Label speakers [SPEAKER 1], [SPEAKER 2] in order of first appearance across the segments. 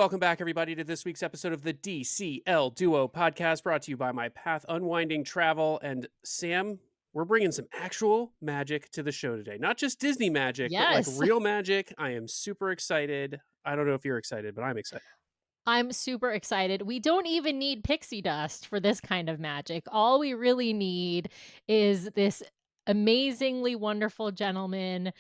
[SPEAKER 1] welcome back, everybody, to this week's episode of the DCL Duo podcast, brought to you by My Path Unwinding Travel. And Sam, we're bringing some actual magic to the show today. Not just Disney magic, but like
[SPEAKER 2] Yes.
[SPEAKER 1] real magic. I am super excited. I don't know if you're excited, but I'm excited.
[SPEAKER 2] I'm super excited. We don't even need pixie dust for this kind of magic. All we really need is this amazingly wonderful gentleman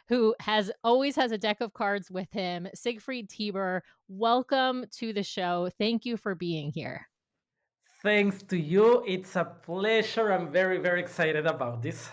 [SPEAKER 2] who always has a deck of cards with him, Siegfried Tieber. Welcome to the show. Thank you for being here.
[SPEAKER 3] Thanks to you. It's a pleasure. I'm very, very excited about this.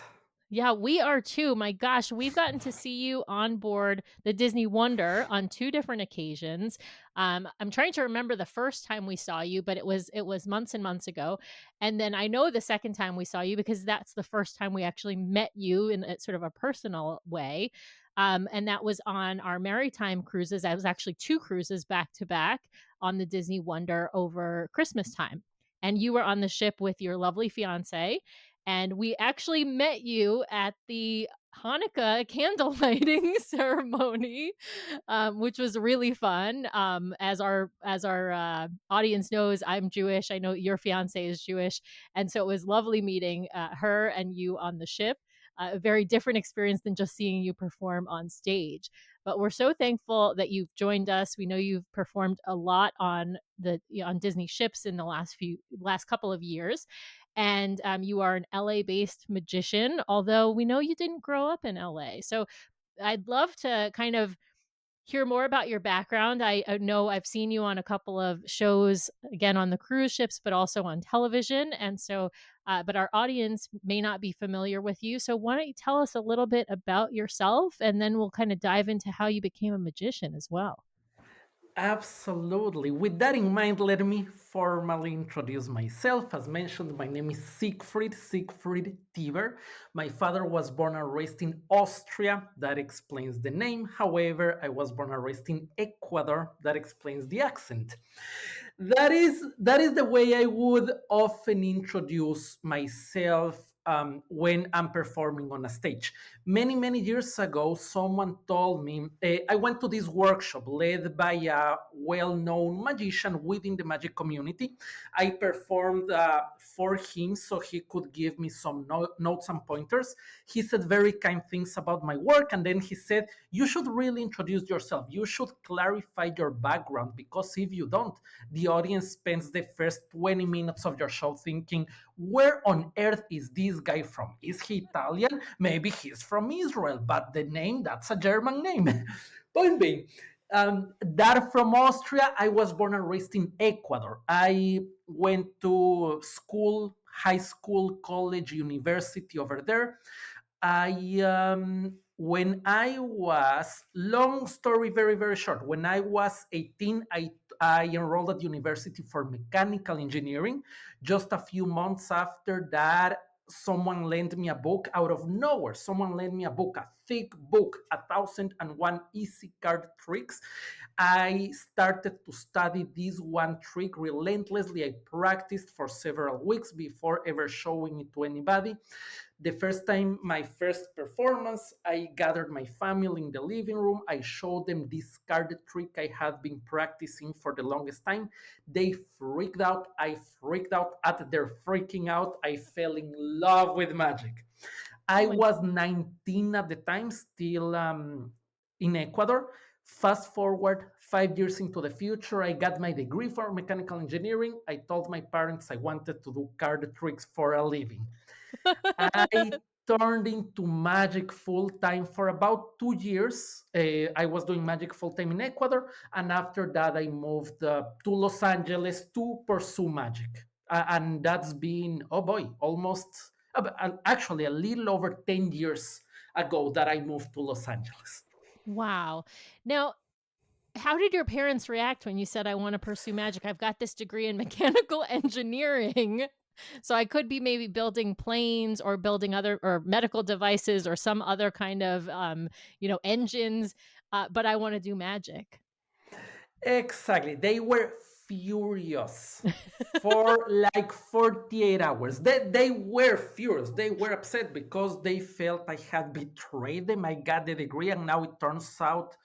[SPEAKER 2] Yeah, we are too. My gosh, we've gotten to see you on board the Disney Wonder on 2 different occasions. I'm trying to remember the first time we saw you, but it was months and months ago. And then I know the second time we saw you because that's the first time we actually met you in a sort of a personal way. And that was on our maritime cruises. That was actually 2 cruises back to back on the Disney Wonder over Christmas time. And you were on the ship with your lovely fiance. And we actually met you at the Hanukkah candle lighting ceremony, which was really fun. As our audience knows, I'm Jewish. I know your fiance is Jewish, and so it was lovely meeting her and you on the ship. A very different experience than just seeing you perform on stage. But we're so thankful that you've joined us. We know you've performed a lot on Disney ships in the last couple of years, and you are an LA based magician, although we know you didn't grow up in LA. So I'd love to kind of hear more about your background. I know I've seen you on a couple of shows, again on the cruise ships, but also on television. And so, but our audience may not be familiar with you. So why don't you tell us a little bit about yourself, and then we'll kind of dive into how you became a magician as well.
[SPEAKER 3] Absolutely. With that in mind, let me formally introduce myself. As mentioned, my name is Siegfried Tieber. My father was born and raised in Austria. That explains the name. However, I was born and raised in Ecuador. That explains the accent. That is the way I would often introduce myself when I'm performing on a stage. Many years ago, someone told me I went to this workshop led by a well-known magician within the magic community. I performed for him so he could give me some notes and pointers. He said very kind things about my work, and then he said, "You should really introduce yourself. You should clarify your background, because if you don't, the audience spends the first 20 minutes of your show thinking, where on earth is this guy from? Is he Italian? Maybe he's from Israel, but the name, that's a German name." Point being, that from Austria, I was born and raised in Ecuador. I went to school, high school, college, university over there. When I was, long story, very short, when I was 18, I enrolled at university for mechanical engineering. Just a few months after that, someone lent me a book out of nowhere. Someone lent me a book, a thick book, 1001 Easy Card Tricks. I started to study this one trick relentlessly. I practiced for several weeks before ever showing it to anybody. The first time, my first performance, I gathered my family in the living room. I showed them this card trick I had been practicing for the longest time. They freaked out. I freaked out at their freaking out. I fell in love with magic. I was 19 at the time, still in Ecuador. Fast forward 5 years into the future, I got my degree for mechanical engineering. I told my parents I wanted to do card tricks for a living. I turned into magic full time for about 2 years. I was doing magic full time in Ecuador, and after that, I moved to Los Angeles to pursue magic. And that's been, oh boy, almost actually a little over 10 years ago that I moved to Los Angeles.
[SPEAKER 2] Wow. Now, how did your parents react when you said, "I want to pursue magic? I've got this degree in mechanical engineering, so I could be maybe building planes or building other or medical devices or some other kind of engines, but I want to do magic."
[SPEAKER 3] Exactly. They were furious for like 48 hours. They were furious. They were upset because they felt I had betrayed them. I got the degree, and now it turns out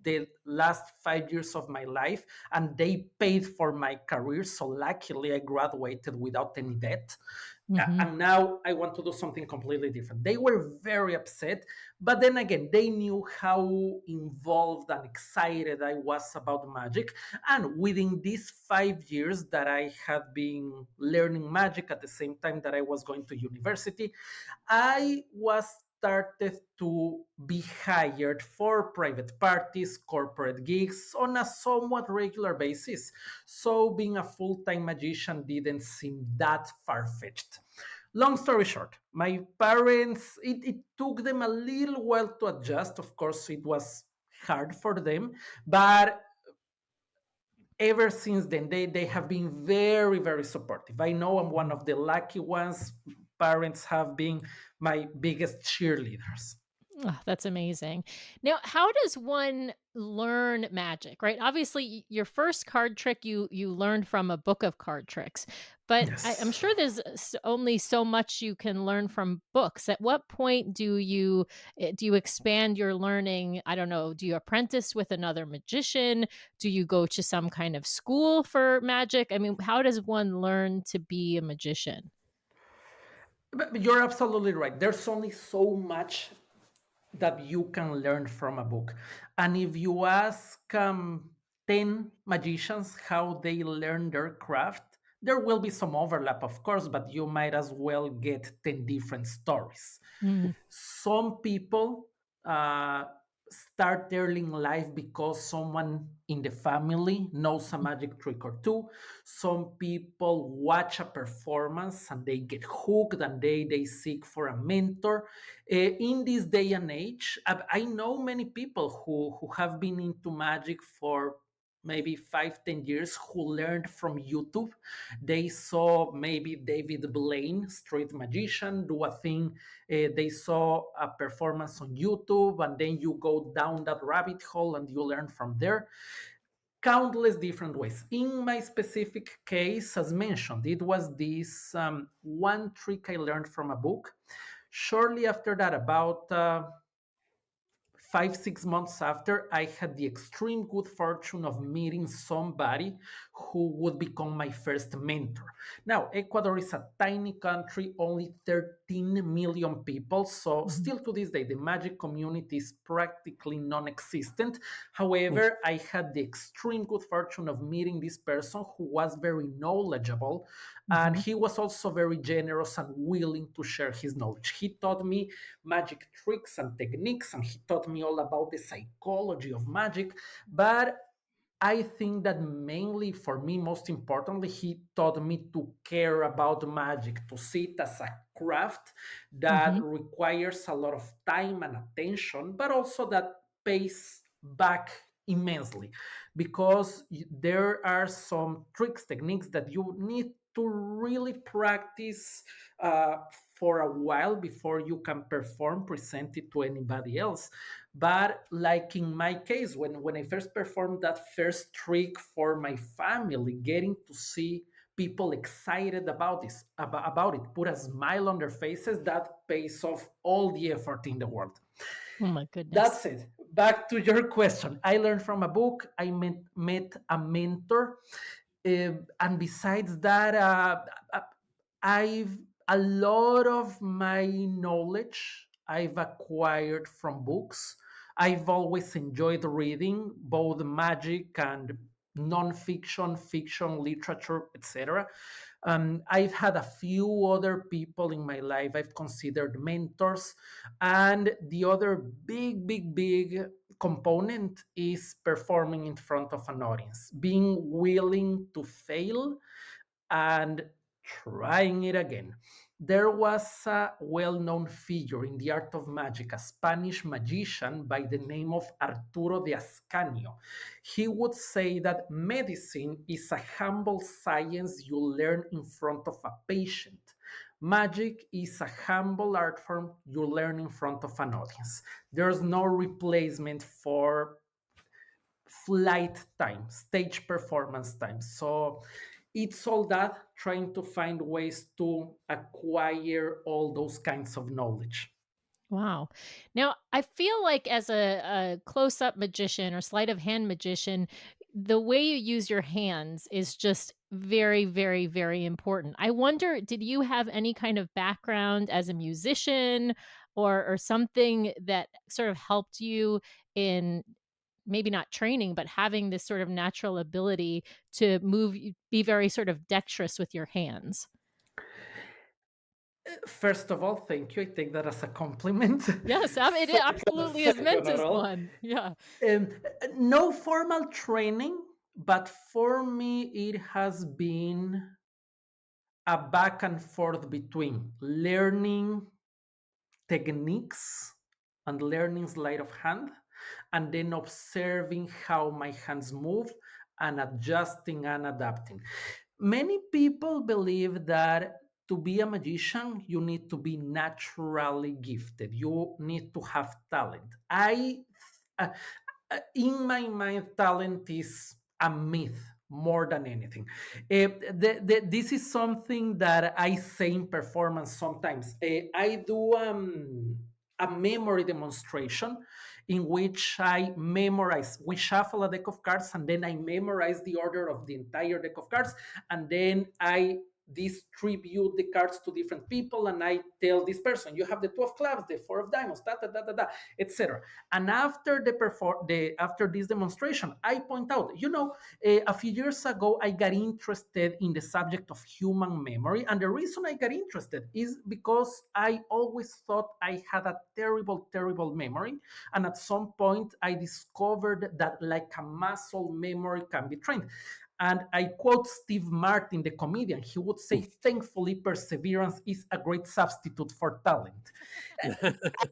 [SPEAKER 3] the last 5 years of my life, and they paid for my career. So luckily, I graduated without any debt.
[SPEAKER 2] Hmm.
[SPEAKER 3] And now I want to do something completely different. They were very upset, but then again, they knew how involved and excited I was about magic. And within these 5 years that I had been learning magic at the same time that I was going to university, I was started to be hired for private parties, corporate gigs on a somewhat regular basis. So being a full-time magician didn't seem that far-fetched. Long story short, my parents, it took them a little while to adjust. Of course, it was hard for them, but ever since then, they have been very, very supportive. I know I'm one of the lucky ones. Parents have been my biggest cheerleaders.
[SPEAKER 2] Oh, that's amazing. Now, how does one learn magic, right? Obviously, your first card trick you learned from a book of card tricks, but I'm
[SPEAKER 3] Yes.
[SPEAKER 2] sure there's only so much you can learn from books. At what point do you expand your learning? I don't know. Do you apprentice with another magician? Do you go to some kind of school for magic? I mean, how does one learn to be a magician?
[SPEAKER 3] But you're absolutely right. There's only so much that you can learn from a book. And if you ask 10 magicians how they learn their craft, there will be some overlap, of course, but you might as well get 10 different stories.
[SPEAKER 2] Mm,
[SPEAKER 3] Some people uh, start early in life because someone in the family knows a magic trick or two. Some people watch a performance and they get hooked and they seek for a mentor. In this day and age, I know many people who have been into magic for maybe 5, 10 years who learned from YouTube. They saw maybe David Blaine, street magician, do a thing. They saw a performance on YouTube, and then you go down that rabbit hole and you learn from there. Countless different ways. In my specific case, as mentioned, it was this one trick I learned from a book. Shortly after that, about 5, 6 months after, I had the extreme good fortune of meeting somebody who would become my first mentor. Now, Ecuador is a tiny country, only 13 million people. So,
[SPEAKER 2] mhm,
[SPEAKER 3] still to this day, the magic community is practically non existent.
[SPEAKER 1] Mm.
[SPEAKER 3] However, I had the extreme good fortune of meeting this person who was very knowledgeable, and
[SPEAKER 2] mhm,
[SPEAKER 3] he was also very generous and willing to share his knowledge. He taught me magic tricks and techniques, and he taught me all about the psychology of magic. But I think that mainly for me, most importantly, he taught me to care about magic, to see it as a craft that
[SPEAKER 2] mhm,
[SPEAKER 3] requires a lot of time and attention, but also that pays back immensely, because there are some tricks, techniques that you need to really practice uh, for a while before you can perform, present it to anybody else. But like in my case, when I first performed that first trick for my family, getting to see people excited about about it, put a smile on their faces, that pays off all the effort in the world.
[SPEAKER 2] oh my goodness.
[SPEAKER 3] That's it. Back to your question. I learned from a book. I met a mentor. And besides that, I've a lot of my knowledge I've acquired from books. I've always enjoyed reading both magic and non-fiction, fiction, literature, etc. I've had a few other people in my life I've considered mentors, and the other big component is performing in front of an audience, being willing to fail and trying it again. There was a well known figure in the art of magic, a Spanish magician by the name of Arturo de Ascanio. He would say that medicine is a humble science you learn in front of a patient. Magic is a humble art form you learn in front of an audience. There's no replacement for flight time, stage performance time. So it's all that trying to find ways to acquire all those kinds of knowledge.
[SPEAKER 2] Wow. Now, I feel like as a close up magician or sleight of hand magician, the way you use your hands is just very, very, very important. I wonder, did you have any kind of background as a musician or something that sort of helped you in maybe not training, but having this sort of natural ability to be very sort of dexterous with your hands?
[SPEAKER 3] First of all, thank you. I take that as a compliment.
[SPEAKER 2] Yes, it absolutely is meant
[SPEAKER 3] Second of
[SPEAKER 2] as
[SPEAKER 3] all,
[SPEAKER 2] one. Yeah.
[SPEAKER 3] um, no formal training, but for me, it has been a back and forth between learning techniques and learning sleight of hand, and then observing how my hands move and adjusting and adapting. Many people believe that to be a magician, you need to be naturally gifted. You need to have talent. Uh, in my mind, talent is a myth more than anything. This is something that I say in performance sometimes. I do a memory demonstration in which I memorize. We shuffle a deck of cards and then I memorize the order of the entire deck of cards, and then I distribute the cards to different people, and I tell this person, you have the two of clubs, the four of diamonds, etc. And after this demonstration, I point out, a few years ago, I got interested in the subject of human memory. And the reason I got interested is because I always thought I had a terrible, terrible memory. And at some point, I discovered that, like a muscle, memory can be trained. And I quote Steve Martin, the comedian. He would say, thankfully, perseverance is a great substitute for talent.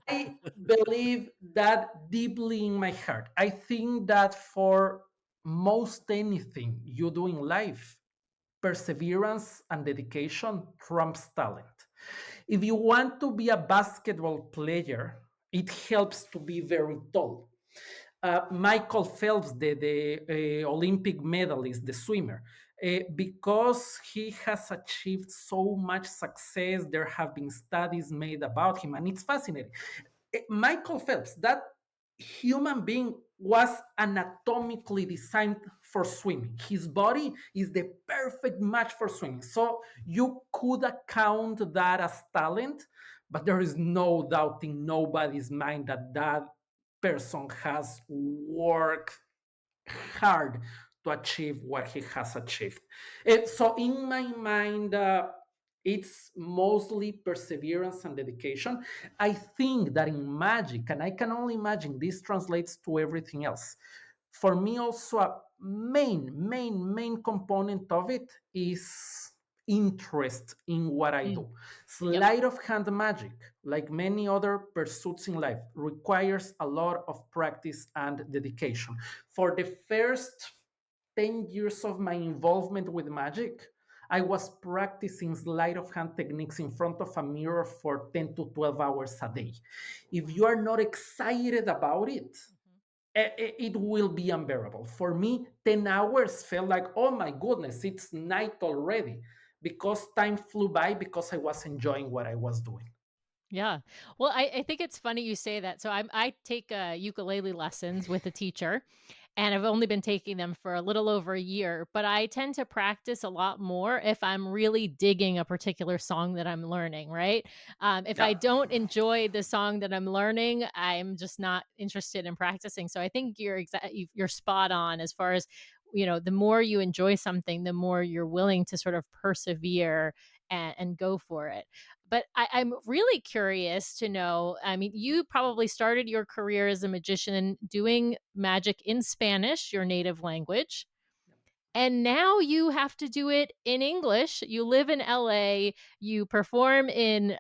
[SPEAKER 3] I believe that deeply in my heart. I think that for most anything you do in life, perseverance and dedication trumps talent. If you want to be a basketball player, it helps to be very tall. Michael Phelps, the Olympic medalist, the swimmer, because he has achieved so much success, there have been studies made about him, and it's fascinating. Michael Phelps, that human being, was anatomically designed for swimming. His body is the perfect match for swimming. So you could account that as talent, but there is no doubt in nobody's mind that that person has worked hard to achieve what he has achieved. So, in my mind, it's mostly perseverance and dedication. I think that in magic, and I can only imagine this translates to everything else. For me, also a main component of it is interest in what I
[SPEAKER 2] Mm,
[SPEAKER 3] do.
[SPEAKER 2] yep.
[SPEAKER 3] Sleight of hand magic, like many other pursuits in life, requires a lot of practice and dedication. For the first 10 years of my involvement with magic, I was practicing sleight of hand techniques in front of a mirror for 10 to 12 hours a day. If you
[SPEAKER 2] Wow.
[SPEAKER 3] are not excited about it,
[SPEAKER 2] Mhm.
[SPEAKER 3] it will be unbearable. For me, 10 hours felt like, oh my goodness, it's night already, because time flew by because I was enjoying what I was doing.
[SPEAKER 2] Yeah. Well, I think it's funny you say that. So I take ukulele lessons with a teacher, and I've only been taking them for a little over a year, but I tend to practice a lot more if I'm really digging a particular song that I'm learning, right? If I
[SPEAKER 3] Yeah.
[SPEAKER 2] don't enjoy the song that I'm learning, I'm just not interested in practicing. So I think you're spot on as far as, the more you enjoy something, the more you're willing to sort of persevere and go for it. But I'm really curious to know. I mean, you probably started your career as a magician doing magic in Spanish, your native language. And now you have to do it in English. You live in LA, you perform in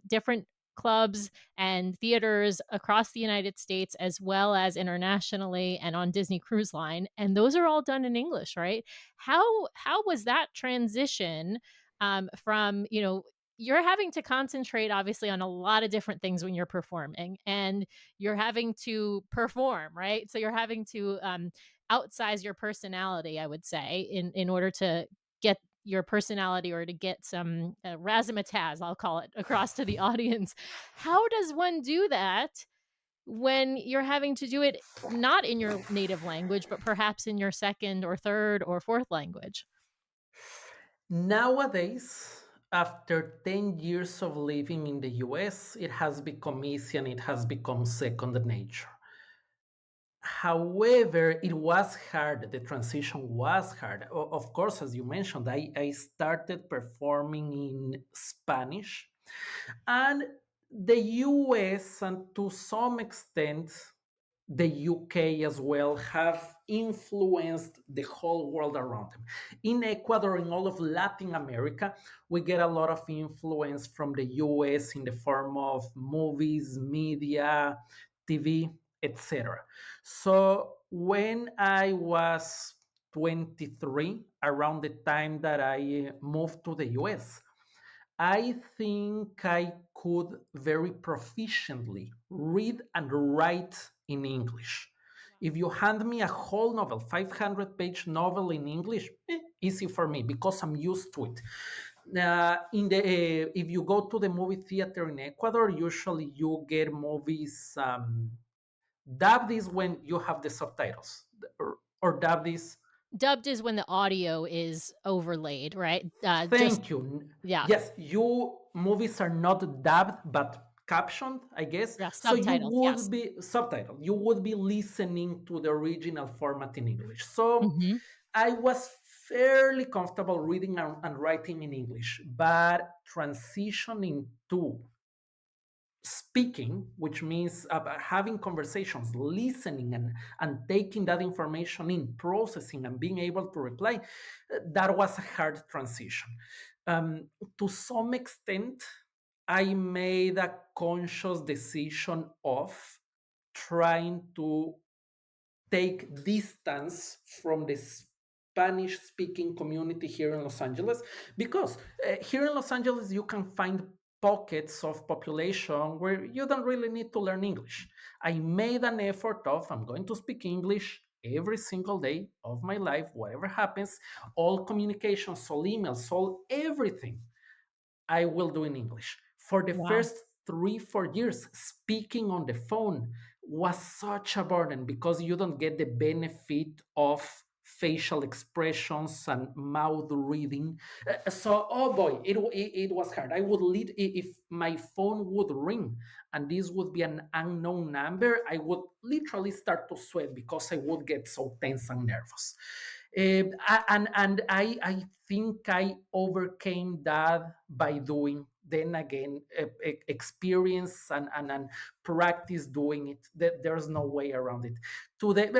[SPEAKER 2] different clubs and theaters across the United States as well as internationally and on Disney Cruise Line, and those are all done in English, right? How was that transition from, you're having to concentrate obviously on a lot of different things when you're performing, and you're having to perform, right? So you're having to outsize your personality, I would say, in order to get your personality or to get some razzmatazz, I'll call it, across to the audience. How does one do that when you're having to do it not in your native language, but perhaps in your second or third or fourth language?
[SPEAKER 3] Nowadays, after 10 years of living in the US, it has become easy and it has become second nature. However, it was hard. The transition was hard. Of course, as you mentioned, I started performing in Spanish, and the US, and to some extent, the UK as well, have influenced the whole world around them. In Ecuador, in all of Latin America, we get a lot of influence from the US in the form of movies, media, TV, etc. So when I was 23, around the time that I moved to the US, I think I could very proficiently read and write in English. If you hand me a whole novel, 500-page novel in English, easy for me because I'm used to it. If you go to the movie theater in Ecuador, usually you get movies dubbed is when you have the subtitles, or dubbed is.
[SPEAKER 2] Dubbed is when the audio is overlaid, right? Just
[SPEAKER 3] Thank you.
[SPEAKER 2] yeah,
[SPEAKER 3] Yes, you movies are not dubbed but captioned, I guess.
[SPEAKER 2] yeah,
[SPEAKER 3] So you
[SPEAKER 2] subtitles,
[SPEAKER 3] would
[SPEAKER 2] yes.
[SPEAKER 3] be subtitled. You would be listening to the original format in English. So
[SPEAKER 2] Mhm.
[SPEAKER 3] I was fairly comfortable reading and writing in English, but transitioning to speaking, which means having conversations, listening, and taking that information in, processing, and being able to reply, that was a hard transition. Um, to some extent, I made a conscious decision of trying to take distance from the Spanish speaking community here in Los Angeles, because here in Los Angeles you can find pockets of population where you don't really need to learn English. I made an effort of I'm going to speak English every single day of my life, whatever happens, all communications, all emails, all everything I will do in English. For the
[SPEAKER 2] Wow.
[SPEAKER 3] first 3, 4 years, speaking on the phone was such a burden because you don't get the benefit of facial expressions and mouth reading. So, oh boy, it was hard. I would lead if my phone would ring and this would be an unknown number, I would literally start to sweat because I would get so tense and nervous. And I think I overcame that by doing then again experience and practice doing it. There's no way around it. Today,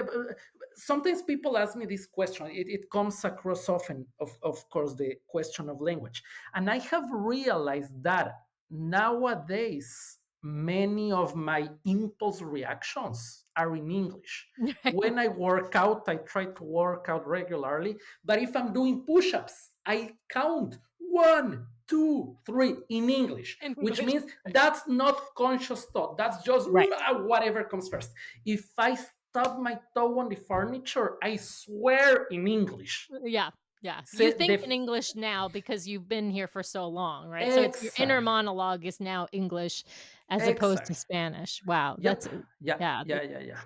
[SPEAKER 3] sometimes people ask me this question. It comes across often, of course, the question of language, and I have realized that nowadays many of my impulse reactions are in English. When I work out, I try to work out regularly. But if I'm doing push ups, I count 1, 2, 3 in English, which
[SPEAKER 2] English.
[SPEAKER 3] means that's not conscious thought. That's just
[SPEAKER 2] Right.
[SPEAKER 3] whatever comes first. If I stub my toe on the furniture, I swear in English.
[SPEAKER 2] Yeah, yeah. You
[SPEAKER 3] Say
[SPEAKER 2] think
[SPEAKER 3] the
[SPEAKER 2] in English now because you've been here for so long, right? So it's your inner
[SPEAKER 3] exactly,
[SPEAKER 2] monologue is now English as opposed to
[SPEAKER 3] exactly.
[SPEAKER 2] Spanish. Wow,
[SPEAKER 3] Yep. Yeah.
[SPEAKER 2] yeah,
[SPEAKER 3] Yeah. Yeah. Yeah.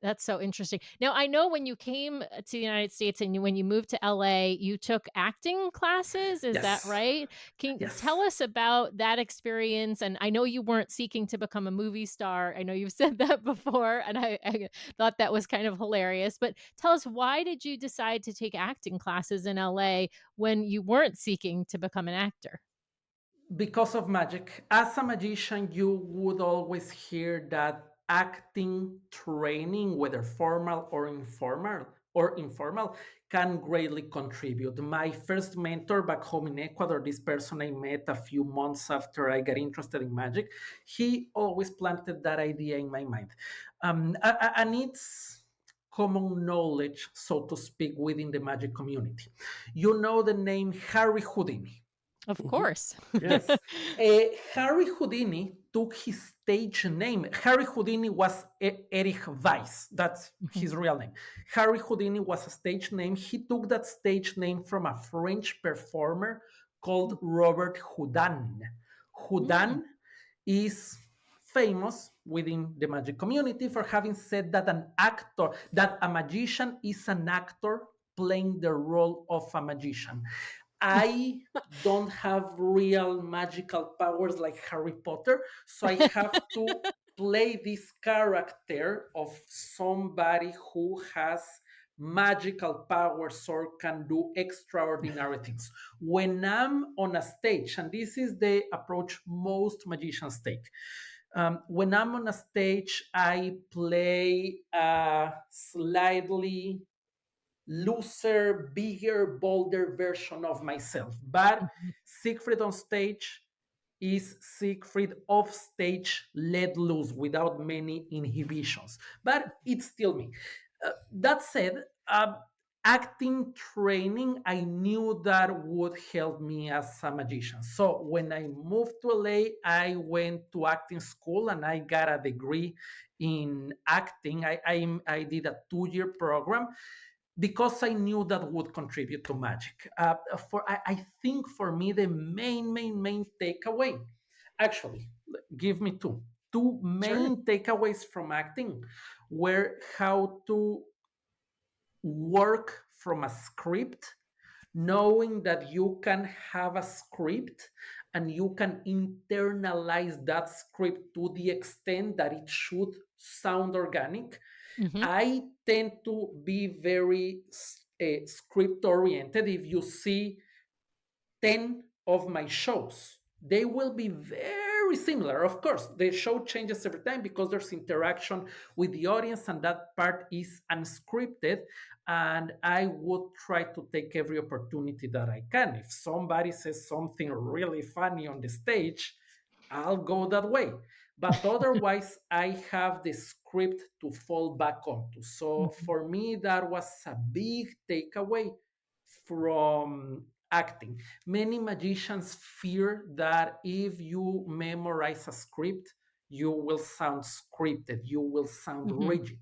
[SPEAKER 2] that's so interesting. Now, I know when you came to the United States and when you moved to LA, you took acting classes, is that
[SPEAKER 3] Yes.
[SPEAKER 2] right? Can you tell
[SPEAKER 3] Yes.
[SPEAKER 2] us about that experience? And I know you weren't seeking to become a movie star. I know you've said that before, and I thought that was kind of hilarious. But tell us, why did you decide to take acting classes in LA when you weren't seeking to become an actor?
[SPEAKER 3] Because of magic. As a magician, you would always hear that acting training, whether formal or informal, can greatly contribute. My first mentor back home in Ecuador, this person I met a few months after I got interested in magic, he always planted that idea in my mind. And it's common knowledge, so to speak, within the magic community. You know the name Harry Houdini.
[SPEAKER 2] Of
[SPEAKER 1] Mhm.
[SPEAKER 2] course.
[SPEAKER 1] Yeah.
[SPEAKER 3] Yes. Harry Houdini took his stage name. Harry Houdini was Erich Weiss. That's
[SPEAKER 2] Mhm.
[SPEAKER 3] his real name. Harry Houdini was a stage name. He took that stage name from a French performer called Robert Houdin.
[SPEAKER 2] Mm.
[SPEAKER 3] Houdin is famous within the magic community for having said that that a magician is an actor playing the role of a magician. I don't have real magical powers like Harry Potter, so I have to play this character of somebody who has magical powers or can do extraordinary things. When I'm on a stage, and this is the approach most magicians take, when I'm on a stage, I play a slightly looser, bigger, bolder version of myself. But
[SPEAKER 2] Mhm.
[SPEAKER 3] Siegfried on stage is Siegfried off stage, let loose without many inhibitions. But it's still me. That said, acting training, I knew that would help me as a magician. So when I moved to LA, I went to acting school and I got a degree in acting. I did a 2 year program because I knew that would contribute to magic. I think for me the main takeaway, actually, give me two
[SPEAKER 2] Sure.
[SPEAKER 3] main takeaways from acting were how to work from a script, knowing that you can have a script and you can internalize that script to the extent that it should sound organic.
[SPEAKER 2] Mhm.
[SPEAKER 3] I tend to be very script oriented. If you see 10 of my shows, they will be very similar. Of course, the show changes every time because there's interaction with the audience, and that part is unscripted. And I would try to take every opportunity that I can. If somebody says something really funny on the stage, I'll go that way. But otherwise, I have the script to fall back onto. So
[SPEAKER 2] Mhm.
[SPEAKER 3] for me, that was a big takeaway from acting. Many magicians fear that if you memorize a script, you will sound scripted, you will sound
[SPEAKER 2] Mhm.
[SPEAKER 3] rigid.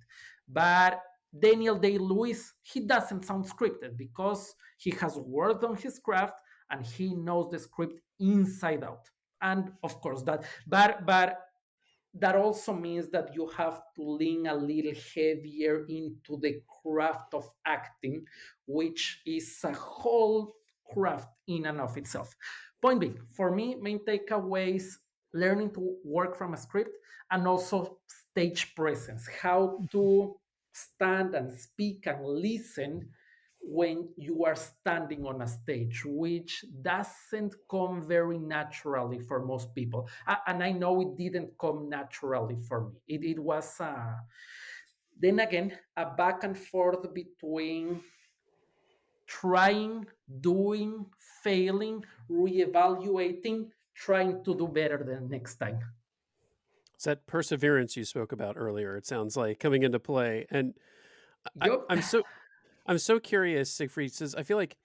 [SPEAKER 3] But Daniel Day Lewis, he doesn't sound scripted because he has worked on his craft and he knows the script inside out. And of course, but that also means that you have to lean a little heavier into the craft of acting, which is a whole craft in and of itself. Point being, for me, main takeaways learning to work from a script and also stage presence, how
[SPEAKER 2] Mhm.
[SPEAKER 3] to stand and speak and listen when you are standing on a stage, which doesn't come very naturally for most people. And I know it didn't come naturally for me. It was, then again, a back and forth between trying, doing, failing, reevaluating, trying to do better the next time.
[SPEAKER 1] It's that perseverance you spoke about earlier. It sounds like coming into play, and I,
[SPEAKER 3] Yup.
[SPEAKER 1] I'm so I'm so curious, Siegfried. Says I feel like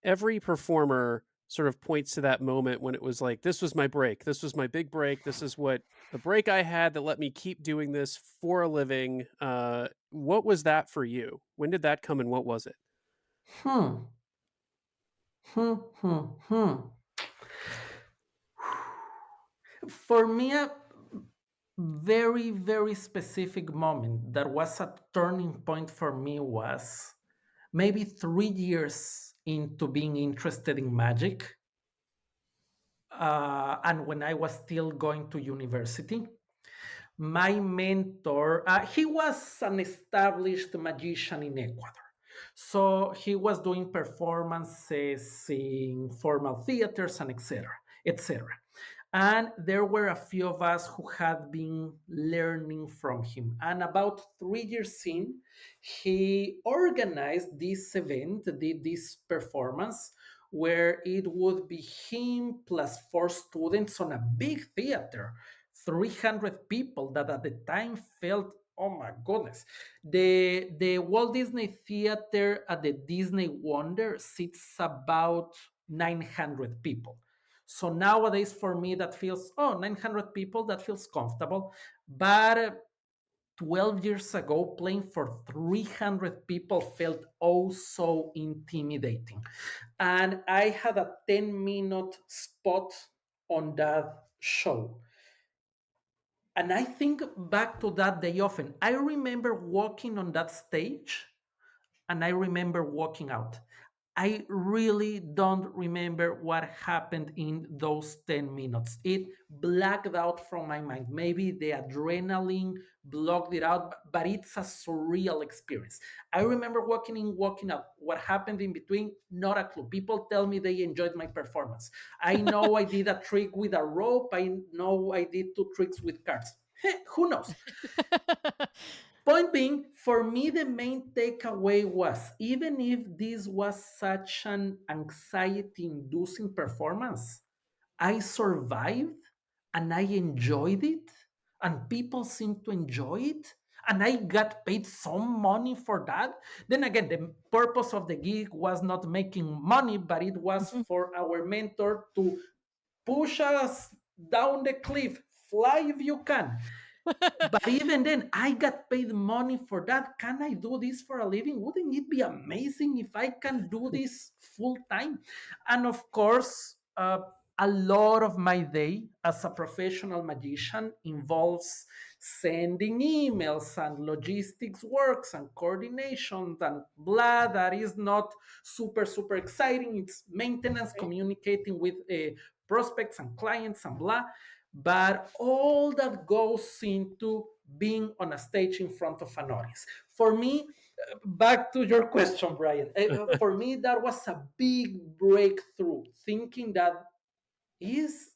[SPEAKER 1] every performer sort of points to that moment when it was like, this was my break. This was my big break. This is what the break I had that let me keep doing this for a living. What was that for you? When did that come and what was it?
[SPEAKER 3] Hmm. Hmm. Hmm. Hmm. For me, a very specific moment that was a turning point for me was maybe 3 years into being interested in magic, and when I was still going to university. My mentor, he was an established magician in Ecuador. So he was doing performances in formal theaters and etc. etc. And there were a few of us who had been learning from him. And about 3 years in, he organized this event, this performance, where it would be him plus 4 students on a big theater, 300 people that at the time felt, oh my goodness. The Walt Disney Theater at the Disney Wonder sits about 900 people. So nowadays, for me, that feels, oh, 900 people, that feels comfortable. But 12 years ago, playing for 300 people felt oh so intimidating. And I had a 10-minute spot on that show. And I think back to that day often. I remember walking on that stage and I remember walking out. I really don't remember what happened in those 10 minutes. It blacked out from my mind. Maybe the adrenaline blocked it out, but it's a surreal experience. I remember walking in, walking out. What happened in between, not a clue. People tell me they enjoyed my performance. I know I did a trick with a rope. I know I did two tricks with cards. Who knows? Point being, for me, the main takeaway was even if this was such an anxiety inducing performance, I survived and I enjoyed it, and people seem to enjoy it. And I got paid some money for that. Then again, the purpose of the gig was not making money, but it was
[SPEAKER 2] Mhm.
[SPEAKER 3] for our mentor to push us down the cliff. Fly if you can. But even then, I got paid money for that. Can I do this for a living? Wouldn't it be amazing if I can do this full time? And of course, a lot of my day as a professional magician involves sending emails and logistics works and coordination and blah. That is not super exciting. It's maintenance,
[SPEAKER 1] Right.
[SPEAKER 3] communicating with prospects and clients and blah. But all that goes into being on a stage in front of an audience. For me, back to your question, Brian, for me, that was a big breakthrough, thinking that is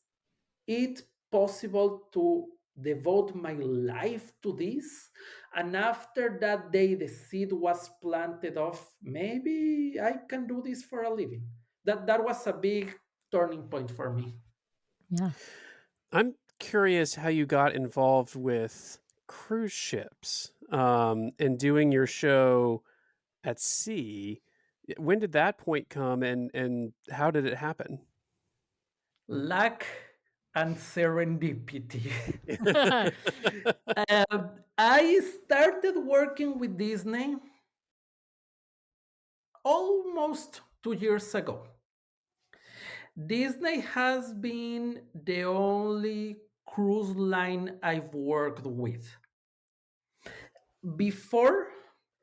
[SPEAKER 3] it possible to devote my life to this? And after that day, the seed was planted of maybe I can do this for a living. That was a big turning point for me.
[SPEAKER 2] Yeah.
[SPEAKER 1] I'm curious how you got involved with cruise ships, and doing your show at sea. When did that point come, and how did it happen?
[SPEAKER 3] Luck and serendipity. I started working with Disney almost 2 years ago. Disney has been the only cruise line I've worked with. Before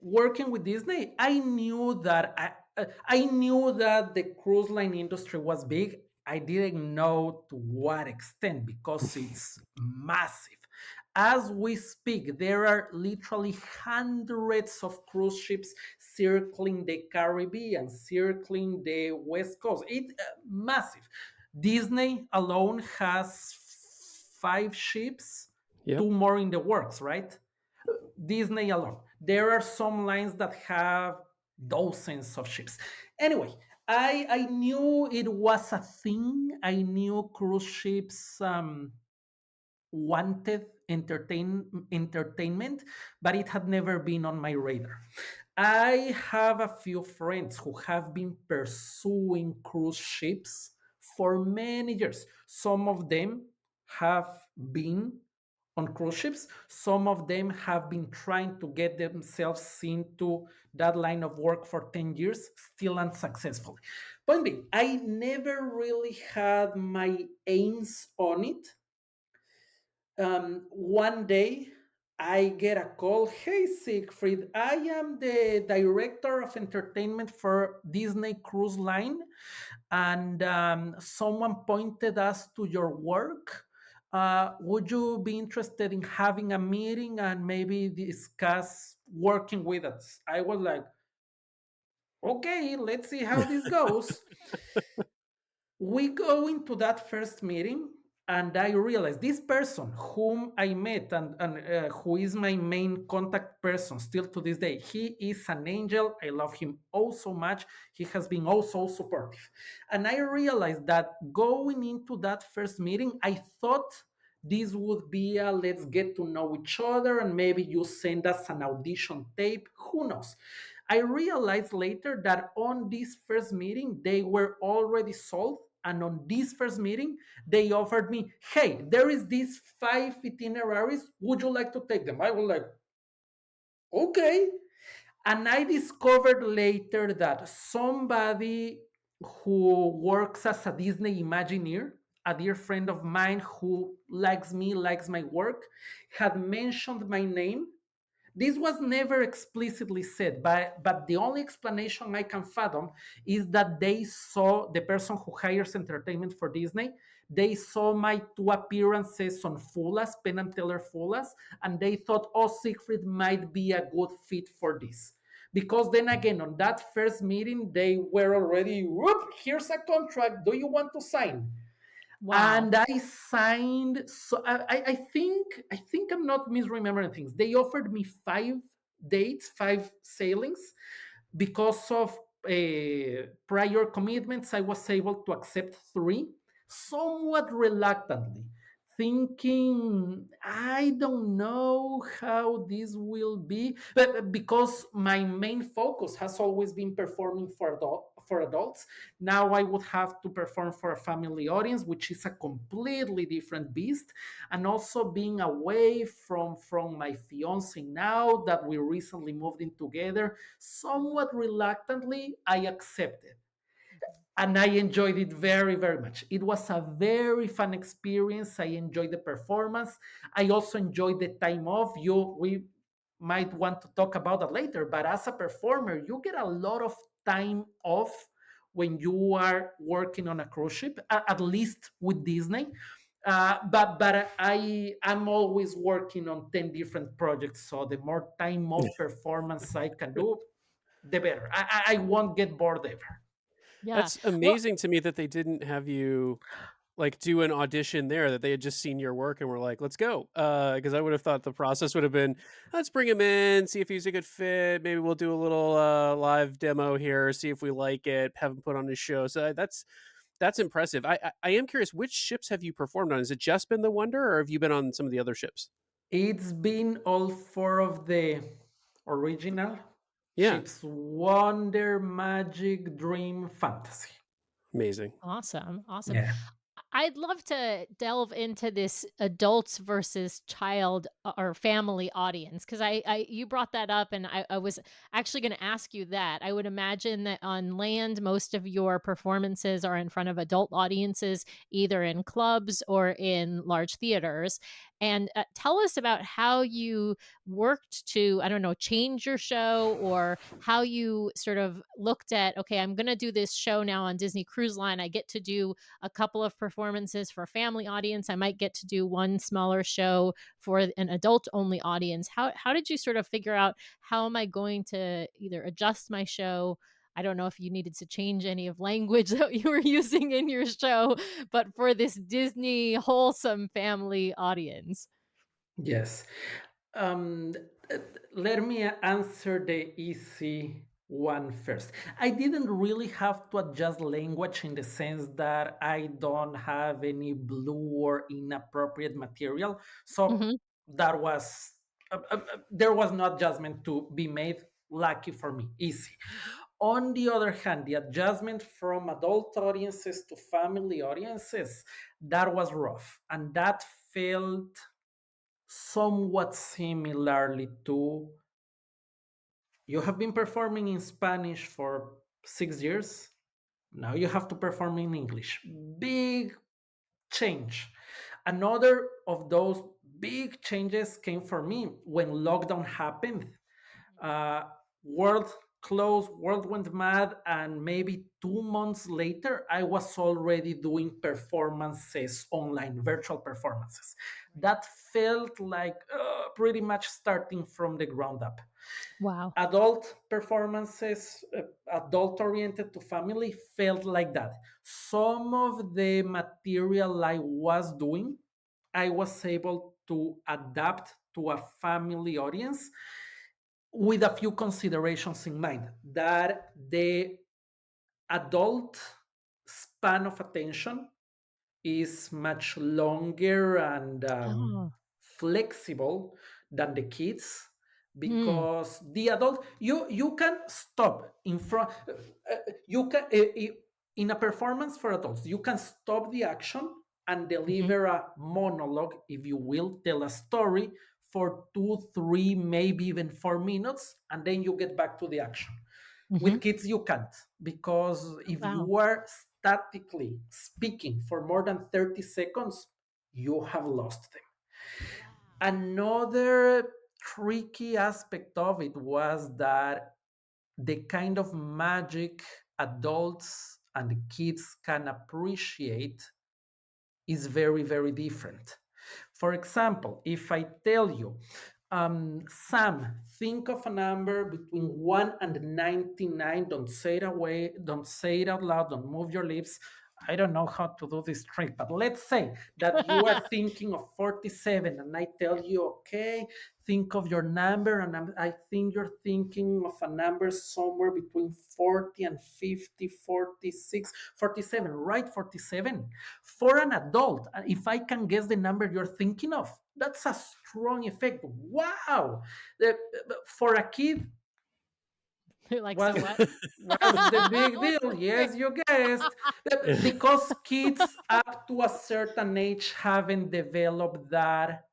[SPEAKER 3] working with Disney, I knew that the cruise line industry was big. I didn't know to what extent because it's massive. As we speak, there are literally hundreds of cruise ships circling the Caribbean, circling the West Coast. It's massive. Disney alone has 5 ships,
[SPEAKER 1] Yep.
[SPEAKER 3] two more in the works, right? Disney alone. There are some lines that have dozens of ships. Anyway, I knew it was a thing. I knew cruise ships wanted entertainment, but it had never been on my radar. I have a few friends who have been pursuing cruise ships for many years. Some of them have been on cruise ships. Some of them have been trying to get themselves into that line of work for 10 years, still unsuccessfully. Point being, I never really had my aims on it. One day, I get a call. Hey, Siegfried, I am the director of entertainment for Disney Cruise Line, and someone pointed us to your work. Would you be interested in having a meeting and maybe discuss working with us? I was like, okay, let's see how this goes. We go into that first meeting, and I realize this person whom I met and who is my main contact person still to this day, he is an angel. I love him oh so much. He has been oh so supportive. And I realized that going into that first meeting, I thought this would be a let's get to know each other and maybe you send us an audition tape. Who knows? I realized later that on this first meeting, they were already sold And on this first meeting, they offered me, hey, there is these 5 itineraries. Would you like to take them? I was like, okay. And I discovered later that somebody who works as a Disney Imagineer, a dear friend of mine who likes me, likes my work, had mentioned my name. This was never explicitly said, but the only explanation I can fathom is that they saw the person who hires entertainment for Disney. They saw my 2 appearances on Fulas, Penn and Teller Fulas, and they thought, oh, Siegfried might be a good fit for this. Because then again, on that first meeting, they were already, whoop, here's a contract. Do you want to sign?
[SPEAKER 2] Wow.
[SPEAKER 3] And I signed. So I think I'm not misremembering things. They offered me 5 dates, 5 sailings, because of prior commitments. I was able to accept 3, somewhat reluctantly, thinking I don't know how this will be, but because my main focus has always been performing for adults, now I would have to perform for a family audience, which is a completely different beast. And also being away from my fiance, now that we recently moved in together, somewhat reluctantly I accepted,
[SPEAKER 2] Mhm.
[SPEAKER 3] and I enjoyed it very, very much. It was a very fun experience. I enjoyed the performance. I also enjoyed the time off. We might want to talk about that later, but as a performer, you get a lot of time off when you are working on a cruise ship, at least with Disney. But I am always working on 10 different projects, so the more time off performance I can do, the better. I won't get bored ever.
[SPEAKER 2] Yeah.
[SPEAKER 1] That's
[SPEAKER 2] Well,
[SPEAKER 1] amazing to me that they didn't have you, like, do an audition there, that they had just seen your work and were like, "Let's go." Because I would have thought the process would have been, "Let's bring him in, see if he's a good fit. Maybe we'll do a little, live demo here, see if we like it, have him put on his show." So that's impressive. I am curious, which ships have you performed on? Has it just been the Wonder, or have you been on some of the other ships?
[SPEAKER 3] It's been all 4 of the original
[SPEAKER 1] Yeah,
[SPEAKER 3] ships: Wonder, Magic, Dream, Fantasy.
[SPEAKER 1] amazing.
[SPEAKER 2] awesome. Awesome.
[SPEAKER 3] Yeah.
[SPEAKER 2] I'd love to delve into this adults versus child or family audience because I you brought that up and I was actually going to ask you that. I would imagine that on land, most of your performances are in front of adult audiences, either in clubs or in large theaters. And tell us about how you worked to, I don't know, change your show or how you sort of looked at, okay, I'm going to do this show now on Disney Cruise Line. I get to do a couple of performances for a family audience. I might get to do one smaller show for an adult only audience. How did you sort of figure out how am I going to either adjust my show? I don't know if you needed to change any of language that you were using in your show, but for this Disney wholesome family audience.
[SPEAKER 3] Yes. Um, uh, Let me answer the easy one first. I didn't really have to adjust language in the sense that I don't have any blue or inappropriate material. So
[SPEAKER 2] Mhm.
[SPEAKER 3] that was there was no adjustment to be made. Lucky for me, easy.
[SPEAKER 2] Mhm.
[SPEAKER 3] On the other hand, the adjustment from adult audiences to family audiences, that was rough, and that felt somewhat similarly to, you have been performing in Spanish for 6 years. Now you have to perform in English. Big change. Another of those big changes came for me when lockdown happened. uh, World closed, world went mad, and maybe 2 months later, I was already doing performances online, virtual performances.
[SPEAKER 2] Right.
[SPEAKER 3] That felt like pretty much starting from the ground up.
[SPEAKER 2] Wow.
[SPEAKER 3] Adult performances, adult oriented to family, felt like that. Some of the material I was doing, I was able to adapt to a family audience with a few considerations in mind, that the adult span of attention is much longer and
[SPEAKER 2] Oh.
[SPEAKER 3] flexible than the kids,
[SPEAKER 2] Hmm.
[SPEAKER 3] because the adult, you can stop in front, you can in a performance for adults, you can stop the action and
[SPEAKER 2] Mhm.
[SPEAKER 3] deliver a monologue, if you will, tell a story for 2, 3, maybe even 4 minutes, and then you get back to the action. With
[SPEAKER 2] Mhm.
[SPEAKER 3] kids, you can't, because
[SPEAKER 2] Oh,
[SPEAKER 3] if
[SPEAKER 2] wow.
[SPEAKER 3] you are statically speaking for more than 30 seconds, you have lost them.
[SPEAKER 2] Wow.
[SPEAKER 3] Another tricky aspect of it was that the kind of magic adults and kids can appreciate is very, very different. For example, if I tell you, Sam, think of a number between 1 and 99. Don't say it away. Don't say it out loud. Don't move your lips. I don't know how to do this trick, but let's say that you are thinking of 47 and I tell you, okay, think of your number. And I think you're thinking of a number somewhere between 40 and 50, 46, 47, right? 47. For an adult, if I can guess the number you're thinking of, that's a strong effect. Wow. The- for a kid,
[SPEAKER 2] Like, so
[SPEAKER 3] was
[SPEAKER 2] what?
[SPEAKER 3] was the big
[SPEAKER 2] What's
[SPEAKER 3] deal?
[SPEAKER 2] the
[SPEAKER 3] Yes,
[SPEAKER 2] trick?
[SPEAKER 3] you guessed. Because kids up to a certain age haven't developed that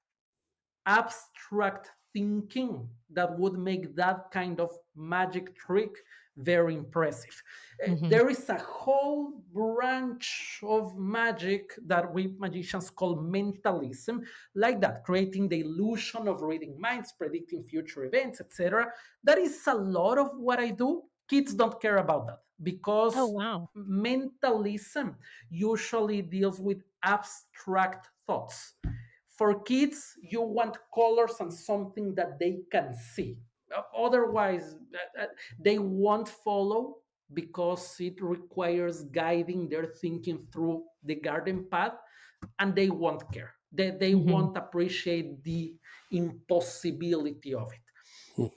[SPEAKER 3] abstract thinking that would make that kind of magic trick very impressive.
[SPEAKER 2] Mhm.
[SPEAKER 3] There is a whole branch of magic that we magicians call mentalism, like that, creating the illusion of reading minds, predicting future events, etc. That is a lot of what I do. Kids don't care about that
[SPEAKER 2] Oh,
[SPEAKER 3] because
[SPEAKER 2] wow.
[SPEAKER 3] mentalism usually deals with abstract thoughts. For kids, you want colors and something that they can see. Otherwise, they won't follow because it requires guiding their thinking through the garden path, and they won't care. They
[SPEAKER 2] Mhm.
[SPEAKER 3] won't appreciate the impossibility of it.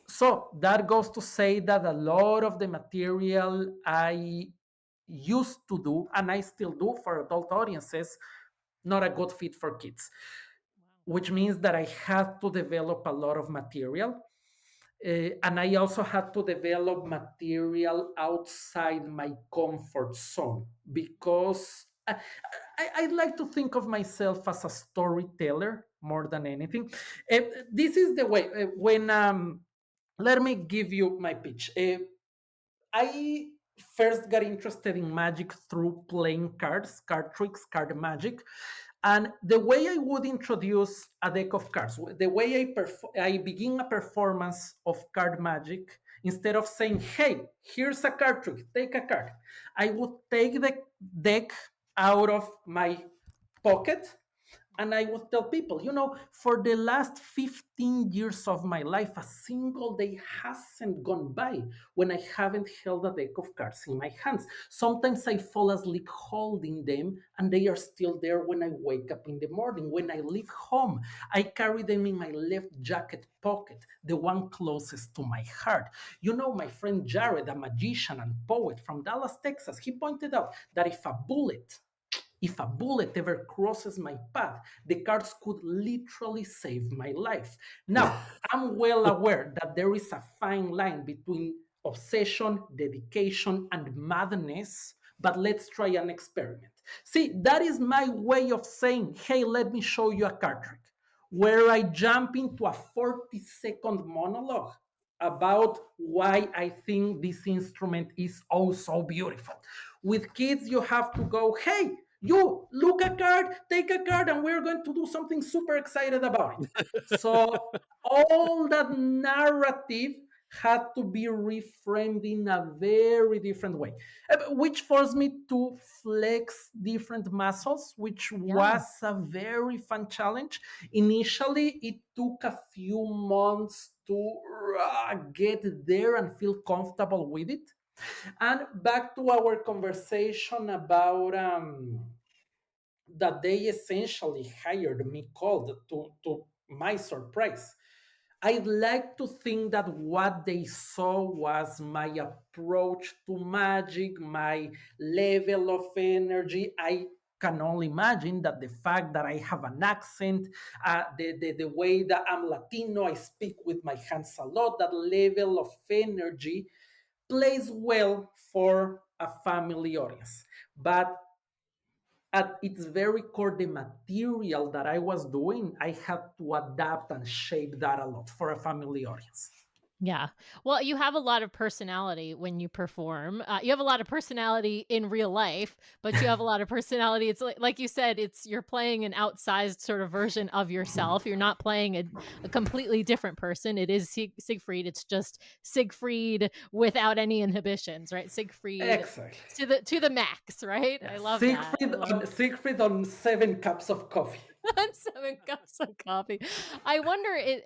[SPEAKER 3] So that goes to say that a lot of the material I used to do, and I still do for adult audiences, not a good fit for kids, which means that I had to develop a lot of material. And I also had to develop material outside my comfort zone because I like to think of myself as a storyteller more than anything. This is the way let me give you my pitch. I first got interested in magic through playing cards, card tricks, card magic. And the way I would introduce a deck of cards, the way I begin a performance of card magic, instead of saying, hey, here's a card trick, take a card, I would take the deck out of my pocket and I would tell people, for the last 15 years of my life, a single day hasn't gone by when I haven't held a deck of cards in my hands. Sometimes I fall asleep holding them, and they are still there when I wake up in the morning. When I leave home, I carry them in my left jacket pocket, the one closest to my heart. My friend Jared, a magician and poet from Dallas, Texas, he pointed out that if a bullet ever crosses my path, the cards could literally save my life. Now, I'm well aware that there is a fine line between obsession, dedication, and madness, but let's try an experiment. See, that is my way of saying, hey, let me show you a card trick, where I jump into a 40-second monologue about why I think this instrument is oh so beautiful. With kids, you have to go, hey, you look a card, take a card, and we're going to do something super excited about it. So all that narrative had to be reframed in a very different way, which forced me to flex different muscles, which
[SPEAKER 2] Yeah.
[SPEAKER 3] was a very fun challenge. Initially, it took a few months to get there and feel comfortable with it. And back to our conversation about that they essentially hired me cold to my surprise. I'd like to think that what they saw was my approach to magic, my level of energy. I can only imagine that the fact that I have an accent, the way that I'm Latino, I speak with my hands a lot, that level of energy plays well for a family audience. But at its very core, the material that I was doing, I had to adapt and shape that a lot for a family audience.
[SPEAKER 2] Yeah. Well, you have a lot of personality when you perform. You have a lot of personality in real life, but you have a lot of personality. It's like you said, it's you're playing an outsized sort of version of yourself. You're not playing a completely different person. It is Siegfried. It's just Siegfried without any inhibitions, right? Siegfried
[SPEAKER 3] Exactly.
[SPEAKER 2] to the max, right?
[SPEAKER 3] Yeah.
[SPEAKER 2] I love that. I love
[SPEAKER 3] Siegfried on 7 cups of coffee.
[SPEAKER 2] on 7 cups of coffee. I wonder it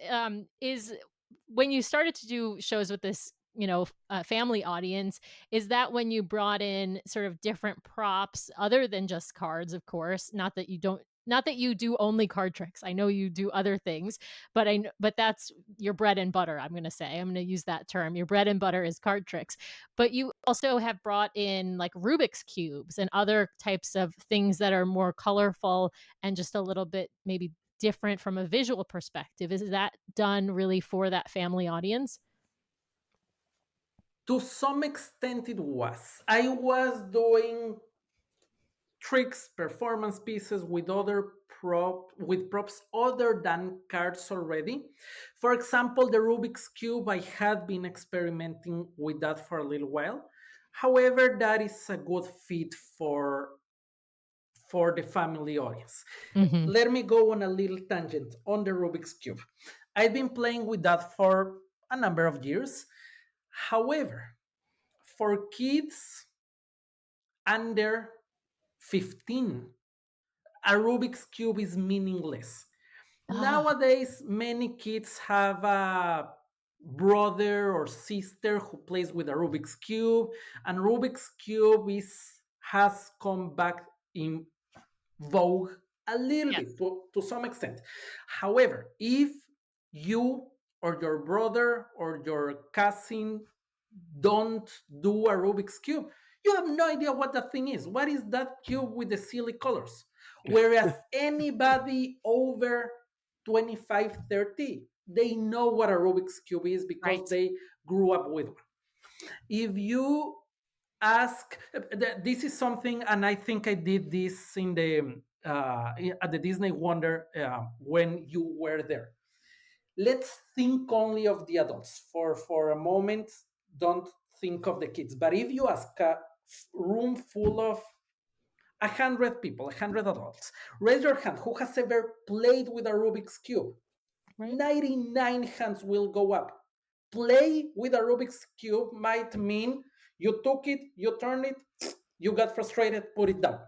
[SPEAKER 2] is when you started to do shows with this, family audience, is that when you brought in sort of different props other than just cards, of course, not that you do only card tricks. I know you do other things, but but that's your bread and butter, I'm going to say. I'm going to use that term. Your bread and butter is card tricks. But you also have brought in like Rubik's cubes and other types of things that are more colorful and just a little bit maybe different from a visual perspective. Is that done really for that family audience?
[SPEAKER 3] To some extent, it was. I was doing tricks, performance pieces with props other than cards already. For example, the Rubik's Cube, I had been experimenting with that for a little while. However, that is a good fit for the family audience.
[SPEAKER 2] Mhm.
[SPEAKER 3] Let me go on a little tangent on the Rubik's Cube. I've been playing with that for a number of years. However, for kids under 15, a Rubik's Cube is meaningless.
[SPEAKER 2] Ah,
[SPEAKER 3] Nowadays, many kids have a brother or sister who plays with a Rubik's Cube, and Rubik's Cube has come back in vogue a little
[SPEAKER 2] yes.
[SPEAKER 3] bit to some extent. However, if you or your brother or your cousin don't do a Rubik's Cube, you have no idea what that thing is. What is that cube with the silly colors? Whereas anybody over 25, 30, they know what a Rubik's Cube is because
[SPEAKER 2] Right.
[SPEAKER 3] they grew up with one. If you ask, this is something, and I think I did this in the at the Disney Wonder when you were there. Let's think only of the adults for a moment. Don't think of the kids. But if you ask a room full of 100 people, 100 adults, raise your hand who has ever played with a Rubik's Cube.
[SPEAKER 2] Right.
[SPEAKER 3] 99 hands will go up. Play with a Rubik's Cube might mean you took it, you turned it, you got frustrated, put it down.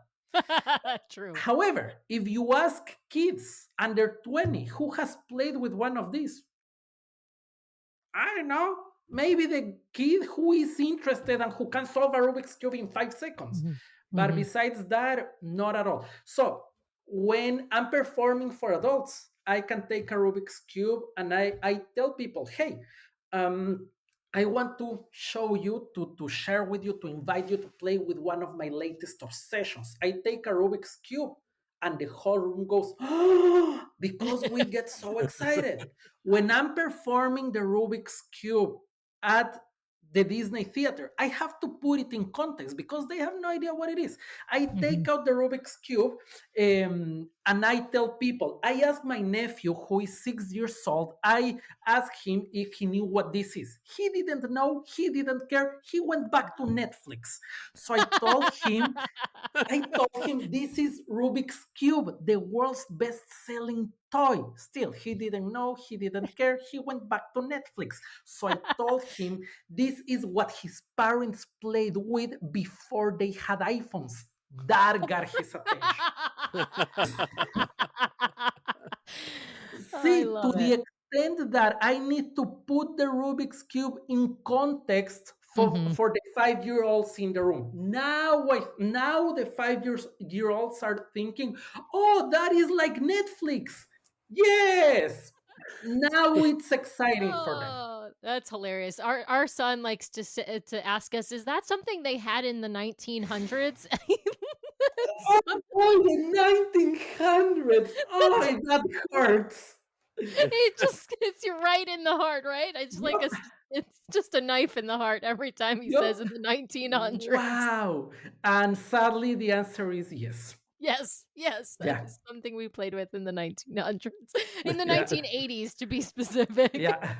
[SPEAKER 2] True.
[SPEAKER 3] However, if you ask kids under 20 who has played with one of these, I don't know, maybe the kid who is interested and who can solve a Rubik's Cube in 5 seconds.
[SPEAKER 2] Mhm.
[SPEAKER 3] But
[SPEAKER 2] Mhm.
[SPEAKER 3] besides that, not at all. So when I'm performing for adults, I can take a Rubik's Cube and I tell people, hey, um, I want to show you, to share with you, to invite you to play with one of my latest obsessions. I take a Rubik's Cube and the whole room goes, oh, because we get so excited. When I'm performing the Rubik's Cube at the Disney theater, I have to put it in context because they have no idea what it is. I
[SPEAKER 2] Mhm.
[SPEAKER 3] take out the Rubik's Cube and I tell people, I asked my nephew who is 6 years old, I asked him if he knew what this is. He didn't know, he didn't care, he went back to Netflix. So I told him this is Rubik's Cube, the world's best selling toy. Still, he didn't know, he didn't care, he went back to Netflix. So I told him this is what his parents played with before they had iPhones. That got his attention.
[SPEAKER 2] I
[SPEAKER 3] See, to
[SPEAKER 2] love
[SPEAKER 3] the
[SPEAKER 2] it.
[SPEAKER 3] extent that I need to put the Rubik's Cube in context
[SPEAKER 2] Mhm.
[SPEAKER 3] for the 5 year olds in the room. Now the 5 year olds are thinking, oh, that is like Netflix. Yes. Now it's exciting for them.
[SPEAKER 2] Oh, that's hilarious. Our son likes to ask us, "Is that something they had in the 1900s?"
[SPEAKER 3] Oh,
[SPEAKER 2] So
[SPEAKER 3] oh, the 1900s. Oh, that hurts.
[SPEAKER 2] it just hits you right in the heart, right? It's like
[SPEAKER 3] No,
[SPEAKER 2] a It's just a knife in the heart every time he says
[SPEAKER 3] Yup.
[SPEAKER 2] in the 1900s.
[SPEAKER 3] Wow. And sadly, the answer is yes.
[SPEAKER 2] Yes, yes, that
[SPEAKER 3] Yeah.
[SPEAKER 2] is something we played with in the 1900s. In the
[SPEAKER 3] Yeah.
[SPEAKER 2] 1980s, to be specific.
[SPEAKER 3] Yeah.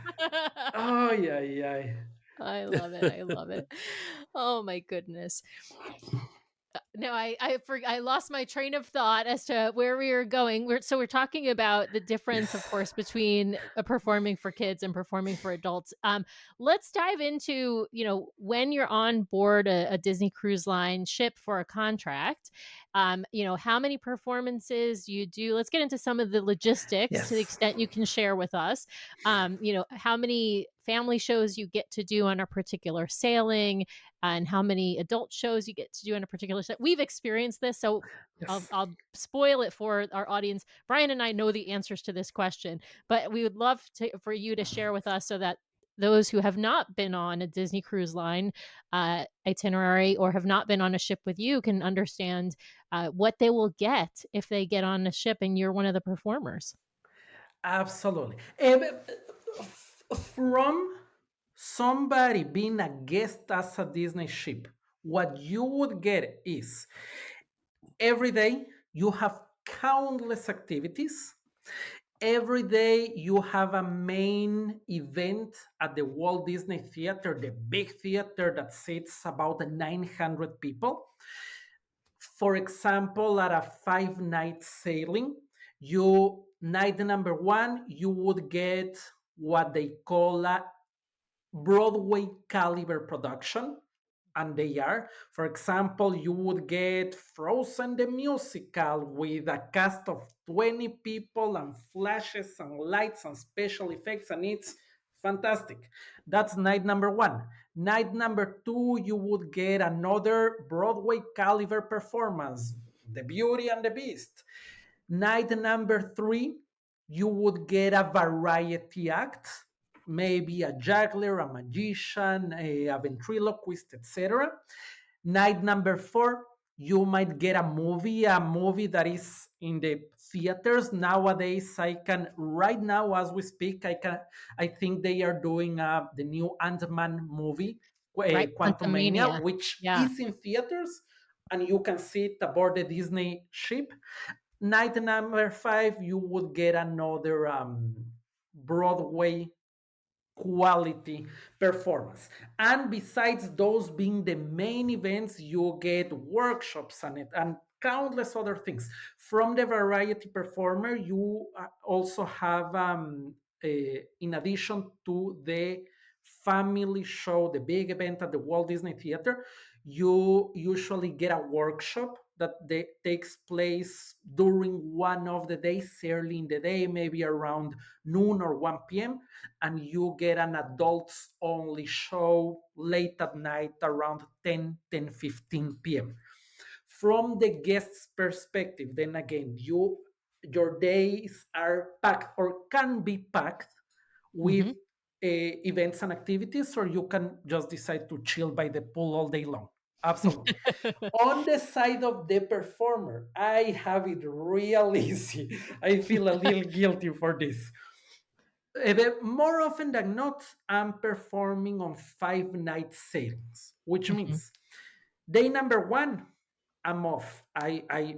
[SPEAKER 3] Oh, yeah, yeah.
[SPEAKER 2] I love it, I love it. Oh my goodness. No, I lost my train of thought as to where we were going. We're talking about the difference, of course, between performing for kids and performing for adults. Let's dive into when you're on board a Disney Cruise Line ship for a contract. How many performances you do. Let's get into some of the logistics to the
[SPEAKER 3] Yes.
[SPEAKER 2] extent you can share with us. How many family shows you get to do on a particular sailing, and how many adult shows you get to do in a particular set. We've experienced this, so I'll
[SPEAKER 3] Yes.
[SPEAKER 2] I'll spoil it for our audience. Brian and I know the answers to this question, but we would love for you to share with us so that those who have not been on a Disney Cruise Line itinerary or have not been on a ship with you can understand what they will get if they get on a ship and you're one of the performers.
[SPEAKER 3] Absolutely. From somebody being a guest as a Disney ship, what you would get is every day you have countless activities. Every day you have a main event at the Walt Disney Theater, the big theater that seats about 900 people. For example, at a 5 night sailing, you night number one, you would get what they call a Broadway caliber production, and they are. For example, you would get Frozen the musical with a cast of 20 people and flashes and lights and special effects, and it's fantastic. That's night number one. Night number two, you would get another Broadway caliber performance, The Beauty and the Beast. Night number three, you would get a variety act, maybe a juggler, a magician, a ventriloquist, etc. Night number four, you might get a movie that is in the theaters nowadays. I can right now as we speak, I think they are doing the new Ant-Man movie,
[SPEAKER 2] Right,
[SPEAKER 3] Quantumania,
[SPEAKER 2] Quantumania.
[SPEAKER 3] which
[SPEAKER 2] Yeah.
[SPEAKER 3] is in theaters, and you can see it aboard the Disney ship. Night number five, you would get another Broadway quality performance. And besides those being the main events, you get workshops and countless other things. From the variety performer, you also have, in addition to the family show, the big event at the Walt Disney Theater, you usually get a workshop that takes place during one of the days, early in the day, maybe around noon or 1 p.m., and you get an adults only show late at night around 10:15 p.m. From the guest's perspective, then again, your days are packed or can be packed with
[SPEAKER 2] Hmm.
[SPEAKER 3] events and activities, or you can just decide to chill by the pool all day long. Absolutely. On the side of the performer, I have it real easy. I feel a little guilty for this. More often than not, I'm performing on 5 night sailings, which
[SPEAKER 2] Hmm.
[SPEAKER 3] means day number one, I'm off. I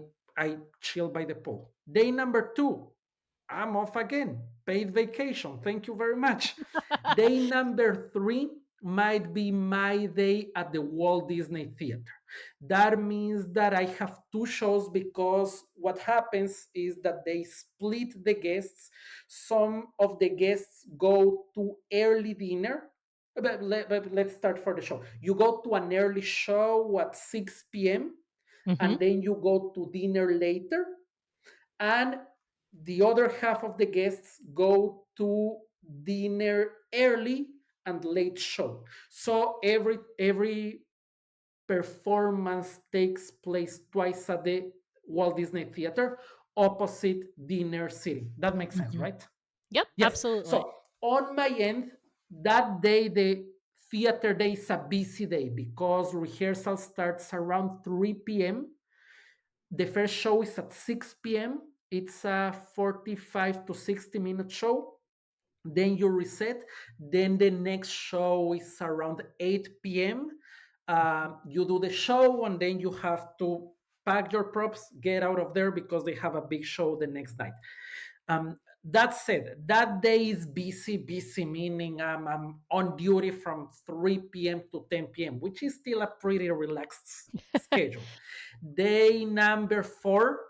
[SPEAKER 3] chill by the pool. Day number two, I'm off again. Paid vacation. Thank you very much. Day number three might be my day at the Walt Disney Theater. That means that I have two shows, because what happens is that they split the guests. Some of the guests go to early dinner. But let's start for the show. You go to an early show at 6 p.m.,
[SPEAKER 2] Hmm.
[SPEAKER 3] and then you go to dinner later, and the other half of the guests go to dinner early and late show. So every performance takes place twice at the Walt Disney Theater, opposite dinner sitting. That makes sense,
[SPEAKER 2] Hmm.
[SPEAKER 3] right?
[SPEAKER 2] Yep,
[SPEAKER 3] Yes.
[SPEAKER 2] absolutely.
[SPEAKER 3] So on my end, that day, the theater day is a busy day because rehearsal starts around 3 p.m. The first show is at 6 p.m. It's a 45 to 60-minute show. then you reset. Then the next show is around 8 p.m. You do the show, and then you have to pack your props, get out of there because they have a big show the next night. That said, that day is busy, busy, meaning I'm on duty from 3 p.m. to 10 p.m., which is still a pretty relaxed schedule. Day number 4,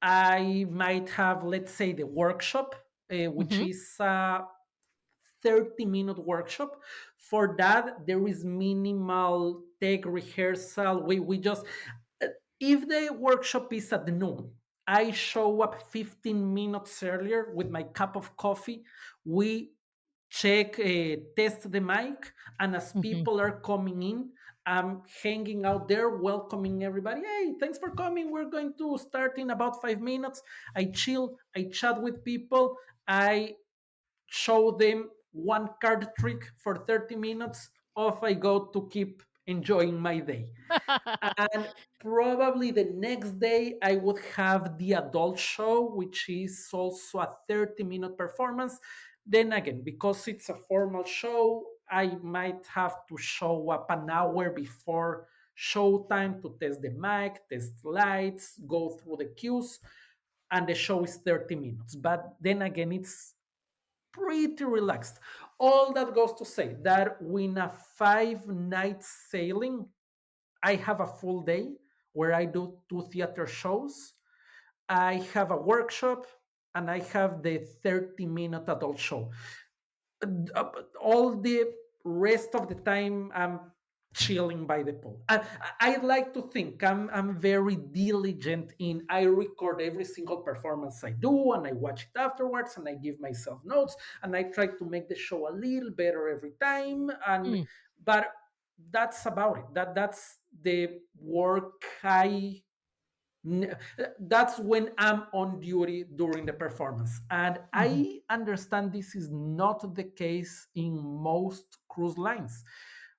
[SPEAKER 3] I might have, let's say, the workshop, which
[SPEAKER 2] Mm-hmm.
[SPEAKER 3] is a 30-minute workshop. For that, there is minimal tech rehearsal. We just, uh, if the workshop is at noon, I show up 15 minutes earlier with my cup of coffee. We check, test the mic, and as
[SPEAKER 2] Mm-hmm.
[SPEAKER 3] people are coming in, I'm hanging out there, welcoming everybody. Hey, thanks for coming. We're going to start in about 5 minutes. I chill, I chat with people, I show them one card trick for 30 minutes. Off I go to keep enjoying my day. And probably the next day, I would have the adult show, which is also a 30-minute performance. Then again, because it's a formal show, I might have to show up an hour before showtime to test the mic, test lights, go through the cues, and the show is 30 minutes. But then again, it's pretty relaxed. All that goes to say that in a 5 night sailing, I have a full day where I do 2 theater shows. I have a workshop, and I have the 30-minute adult show. uh, all the rest of the time I'm chilling by the pool. I like to think I'm very diligent in, I record every single performance I do, and I watch it afterwards, and I give myself notes, and I try to make the show a little better every time. And
[SPEAKER 2] Mm.
[SPEAKER 3] but that's about it. That's the work I that's when I'm on duty during the performance. And
[SPEAKER 2] Mhm.
[SPEAKER 3] I understand this is not the case in most cruise lines,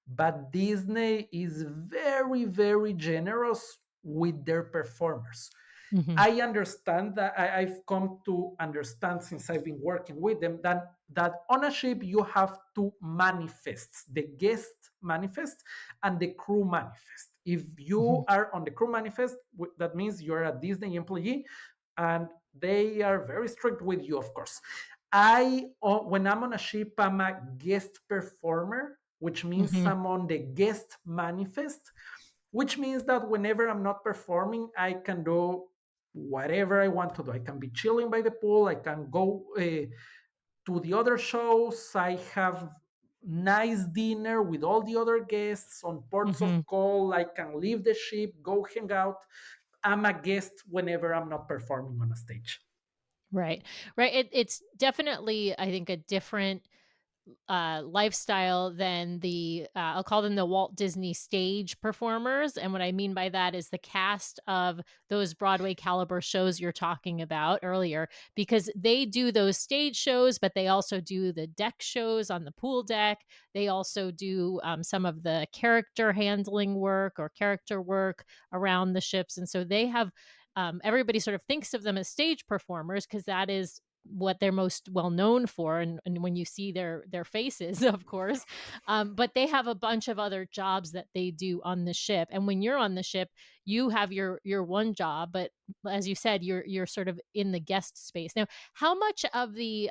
[SPEAKER 3] but Disney is very, very generous with their performers.
[SPEAKER 2] Mhm.
[SPEAKER 3] I understand that, I've come to understand since I've been working with them, that on a ship you have two manifests: the guest manifest and the crew manifest. If you
[SPEAKER 2] Mhm.
[SPEAKER 3] are on the crew manifest, that means you're a Disney employee, and they are very strict with you, of course. When I'm on a ship, I'm a guest performer, which means
[SPEAKER 2] Mhm.
[SPEAKER 3] I'm on the guest manifest, which means that whenever I'm not performing, I can do whatever I want to do. I can be chilling by the pool. I can go to the other shows. I have nice dinner with all the other guests on ports of
[SPEAKER 2] Mhm.
[SPEAKER 3] call. I can leave the ship, go hang out. I'm a guest whenever I'm not performing on a stage.
[SPEAKER 2] Right. Right. It's definitely, I think, a different lifestyle than the I'll call them the Walt Disney stage performers. And what I mean by that is the cast of those Broadway caliber shows you're talking about earlier, because they do those stage shows, but they also do the deck shows on the pool deck. They also do some of the character handling work or character work around the ships. And so they have everybody sort of thinks of them as stage performers because that is what they're most well known for, and when you see their faces, of course. But they have a bunch of other jobs that they do on the ship, and when you're on the ship, you have your one job, but as you said, you're sort of in the guest space. Now, how much of the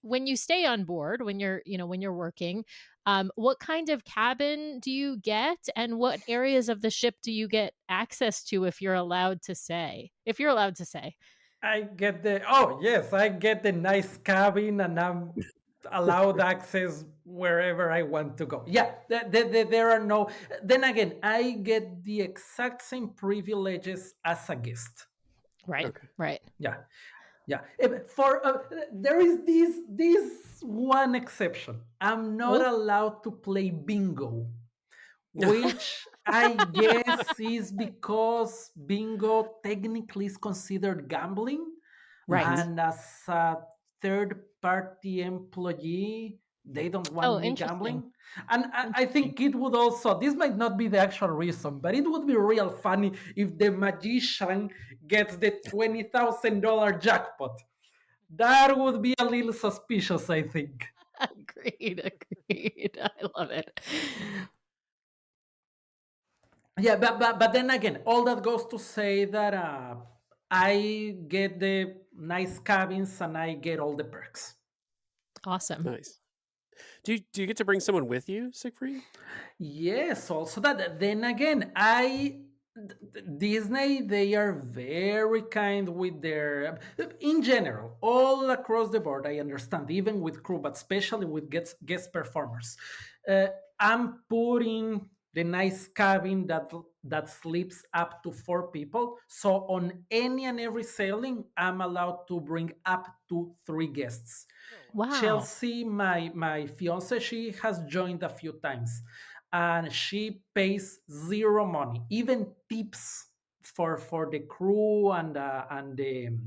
[SPEAKER 2] when you stay on board, when you're working, what kind of cabin do you get, and what areas of the ship do you get access to, if you're allowed to say?
[SPEAKER 3] I get oh yes, I get the nice cabin, and I'm allowed access wherever I want to go. Yeah, there are no. Then again, I get the exact same privileges as a guest.
[SPEAKER 2] Right,
[SPEAKER 1] Okay.
[SPEAKER 2] right.
[SPEAKER 3] Yeah, yeah. For there is this one exception. I'm not
[SPEAKER 2] Oh,
[SPEAKER 3] allowed to play bingo, which I guess is because bingo technically is considered gambling,
[SPEAKER 2] right.
[SPEAKER 1] Mhm.
[SPEAKER 3] and as a third party employee, they don't want
[SPEAKER 2] Oh,
[SPEAKER 3] me
[SPEAKER 2] interesting.
[SPEAKER 3] gambling. And I
[SPEAKER 2] Interesting.
[SPEAKER 3] think it would also, this might not be the actual reason, but it would be real funny if the magician gets the $20,000 jackpot. That would be a little suspicious, I think.
[SPEAKER 2] Agreed. I love it.
[SPEAKER 3] Yeah, but then again, all that goes to say that I get the nice cabins and I get all the perks.
[SPEAKER 2] Awesome.
[SPEAKER 1] Nice. Do you get to bring someone with you, Siegfried?
[SPEAKER 3] Yes, also that. Then again, Disney, they are very kind with their, in general, all across the board. I understand, even with crew, but especially with guest performers. Uh, I'm putting the nice cabin that sleeps up to 4 people. So on any and every sailing, I'm allowed to bring up to 3 guests.
[SPEAKER 2] Wow.
[SPEAKER 3] Chelsea, my fiance, she has joined a few times, and she pays zero money, even tips for the crew and the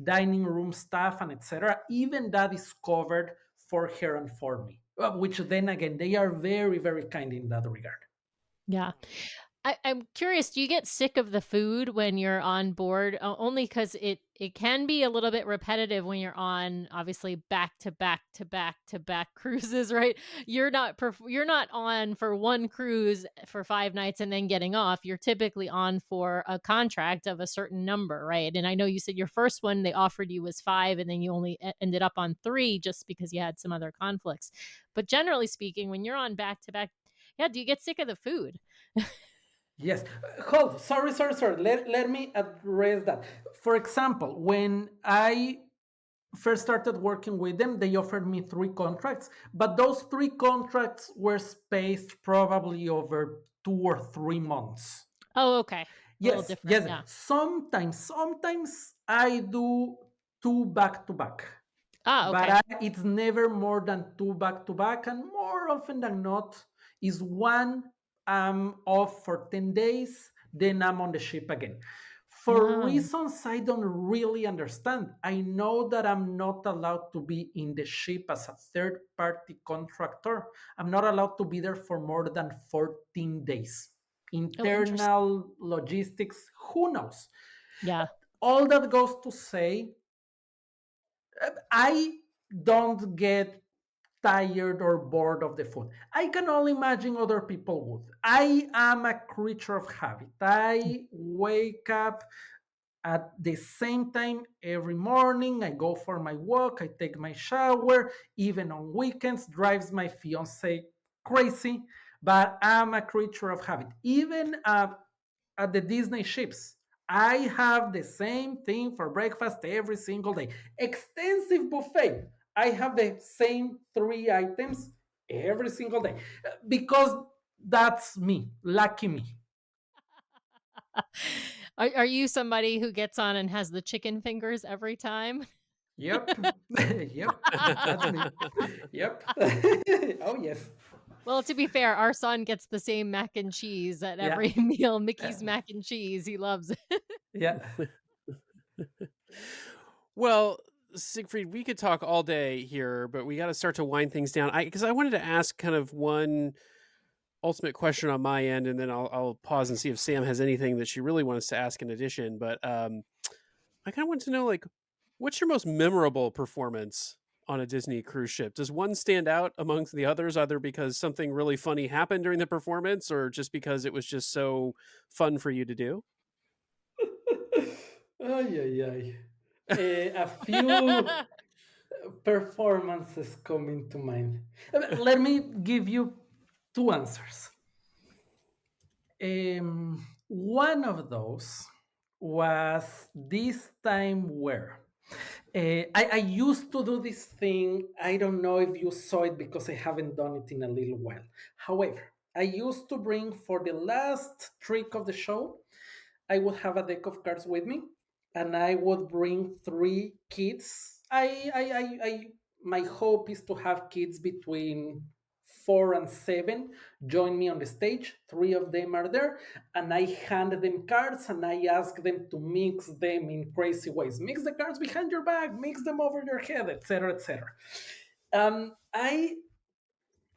[SPEAKER 3] dining room staff and etc. Even that is covered for her and for me. Which then again, they are very very kind in that regard.
[SPEAKER 2] Yeah. I'm curious, do you get sick of the food when you're on board? Only because it can be a little bit repetitive when you're on obviously back to back to back to back cruises, right? You're not on for one cruise for 5 nights and then getting off. You're typically on for a contract of a certain number, right? And I know you said your first one they offered you was 5, and then you only ended up on 3 just because you had some other conflicts. But generally speaking, when you're on back to back, yeah, do you get sick of the food?
[SPEAKER 3] Yes. Hold. Sorry. Let me address that. For example, when I first started working with them, they offered me 3 contracts, but those 3 contracts were spaced probably over 2 or 3 months.
[SPEAKER 2] Oh, okay. A little
[SPEAKER 3] Yes,
[SPEAKER 2] different,
[SPEAKER 3] yes.
[SPEAKER 2] yeah.
[SPEAKER 3] Sometimes I do 2 back to back,
[SPEAKER 2] Ah,
[SPEAKER 3] but
[SPEAKER 2] okay.
[SPEAKER 3] it's never more than 2 back to back, and more often than not is one I'm off for 10 days, then I'm on the ship again. For
[SPEAKER 2] Ah,
[SPEAKER 3] reasons I don't really understand, I know that I'm not allowed to be in the ship as a third party contractor. I'm not allowed to be there for more than 14 days.
[SPEAKER 2] oh, interesting.
[SPEAKER 3] Internal logistics, who knows?
[SPEAKER 2] Yeah.
[SPEAKER 3] All that goes to say, I don't get tired or bored of the food. I can only imagine other people would. I am a creature of habit. I wake up at the same time every morning. I go for my walk, I take my shower, even on weekends, drives my fiance crazy, but I'm a creature of habit. Even at the Disney ships, I have the same thing for breakfast every single day. Extensive buffet. I have the same 3 items every single day because that's me. Lucky me.
[SPEAKER 2] Are you somebody who gets on and has the chicken fingers every time?
[SPEAKER 3] Yep. Yep. That's me. Yep. Oh, yes.
[SPEAKER 2] Well, to be fair, our son gets the same mac and cheese at
[SPEAKER 3] Yeah.
[SPEAKER 2] every meal,
[SPEAKER 3] Yeah.
[SPEAKER 2] Mickey's mac and cheese, he loves it.
[SPEAKER 3] Yeah.
[SPEAKER 1] Well, Siegfried, we could talk all day here, but we got to start to wind things down. Because I wanted to ask kind of one ultimate question on my end, and then I'll pause and see if Sam has anything that she really wants to ask in addition. But I kind of want to know, like, what's your most memorable performance on a Disney cruise ship? Does one stand out amongst the others, either because something really funny happened during the performance, or just because it was just so fun for you to do?
[SPEAKER 3] Ay, ay, ay. A few performances coming to mind. Let me give you 2 answers. One of those was this time where I used to do this thing. I don't know if you saw it because I haven't done it in a little while. However, I used to bring for the last trick of the show, I would have a deck of cards with me, and I would bring 3 kids. My hope is to have kids between 4 and 7 join me on the stage. 3 of them are there, and I hand them cards and I ask them to mix them in crazy ways. Mix the cards behind your back, mix them over your head, etc., etc. I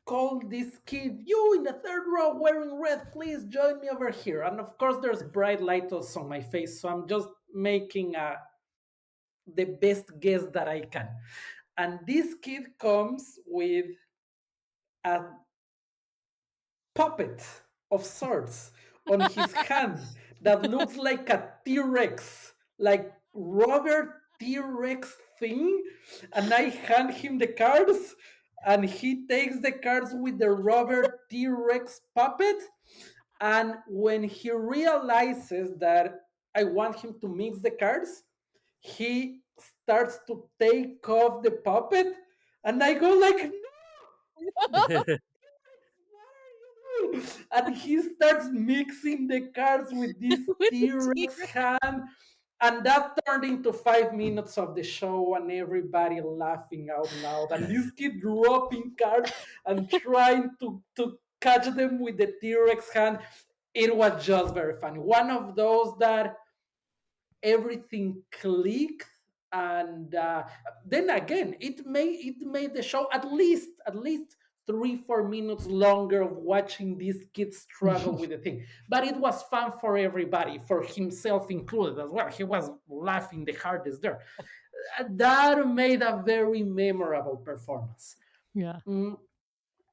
[SPEAKER 3] call this kid, you in the third row wearing red, please join me over here. And of course, there's bright lights on my face, so I'm just making a the best guess that I can. And this kid comes with a puppet of sorts on his hand that looks like a T-Rex, like rubber T-Rex thing. And I hand him the cards, and he takes the cards with the rubber T-Rex puppet. And when he realizes that I want him to mix the cards, he starts to take off the puppet, and I go like, and he starts mixing the cards with this
[SPEAKER 2] With the
[SPEAKER 3] T-Rex
[SPEAKER 2] T-Rex.
[SPEAKER 3] hand. And that turned into 5 minutes of the show and everybody laughing out loud. And this kid dropping cards and trying to catch them with the T-Rex hand. It was just very funny. One of those that everything clicked, and then again it made the show at least 3-4 minutes longer of watching these kids struggle with the thing. But it was fun for everybody, for himself included as well. He was laughing the hardest there. That made a very memorable performance.
[SPEAKER 2] Yeah.
[SPEAKER 3] Mm,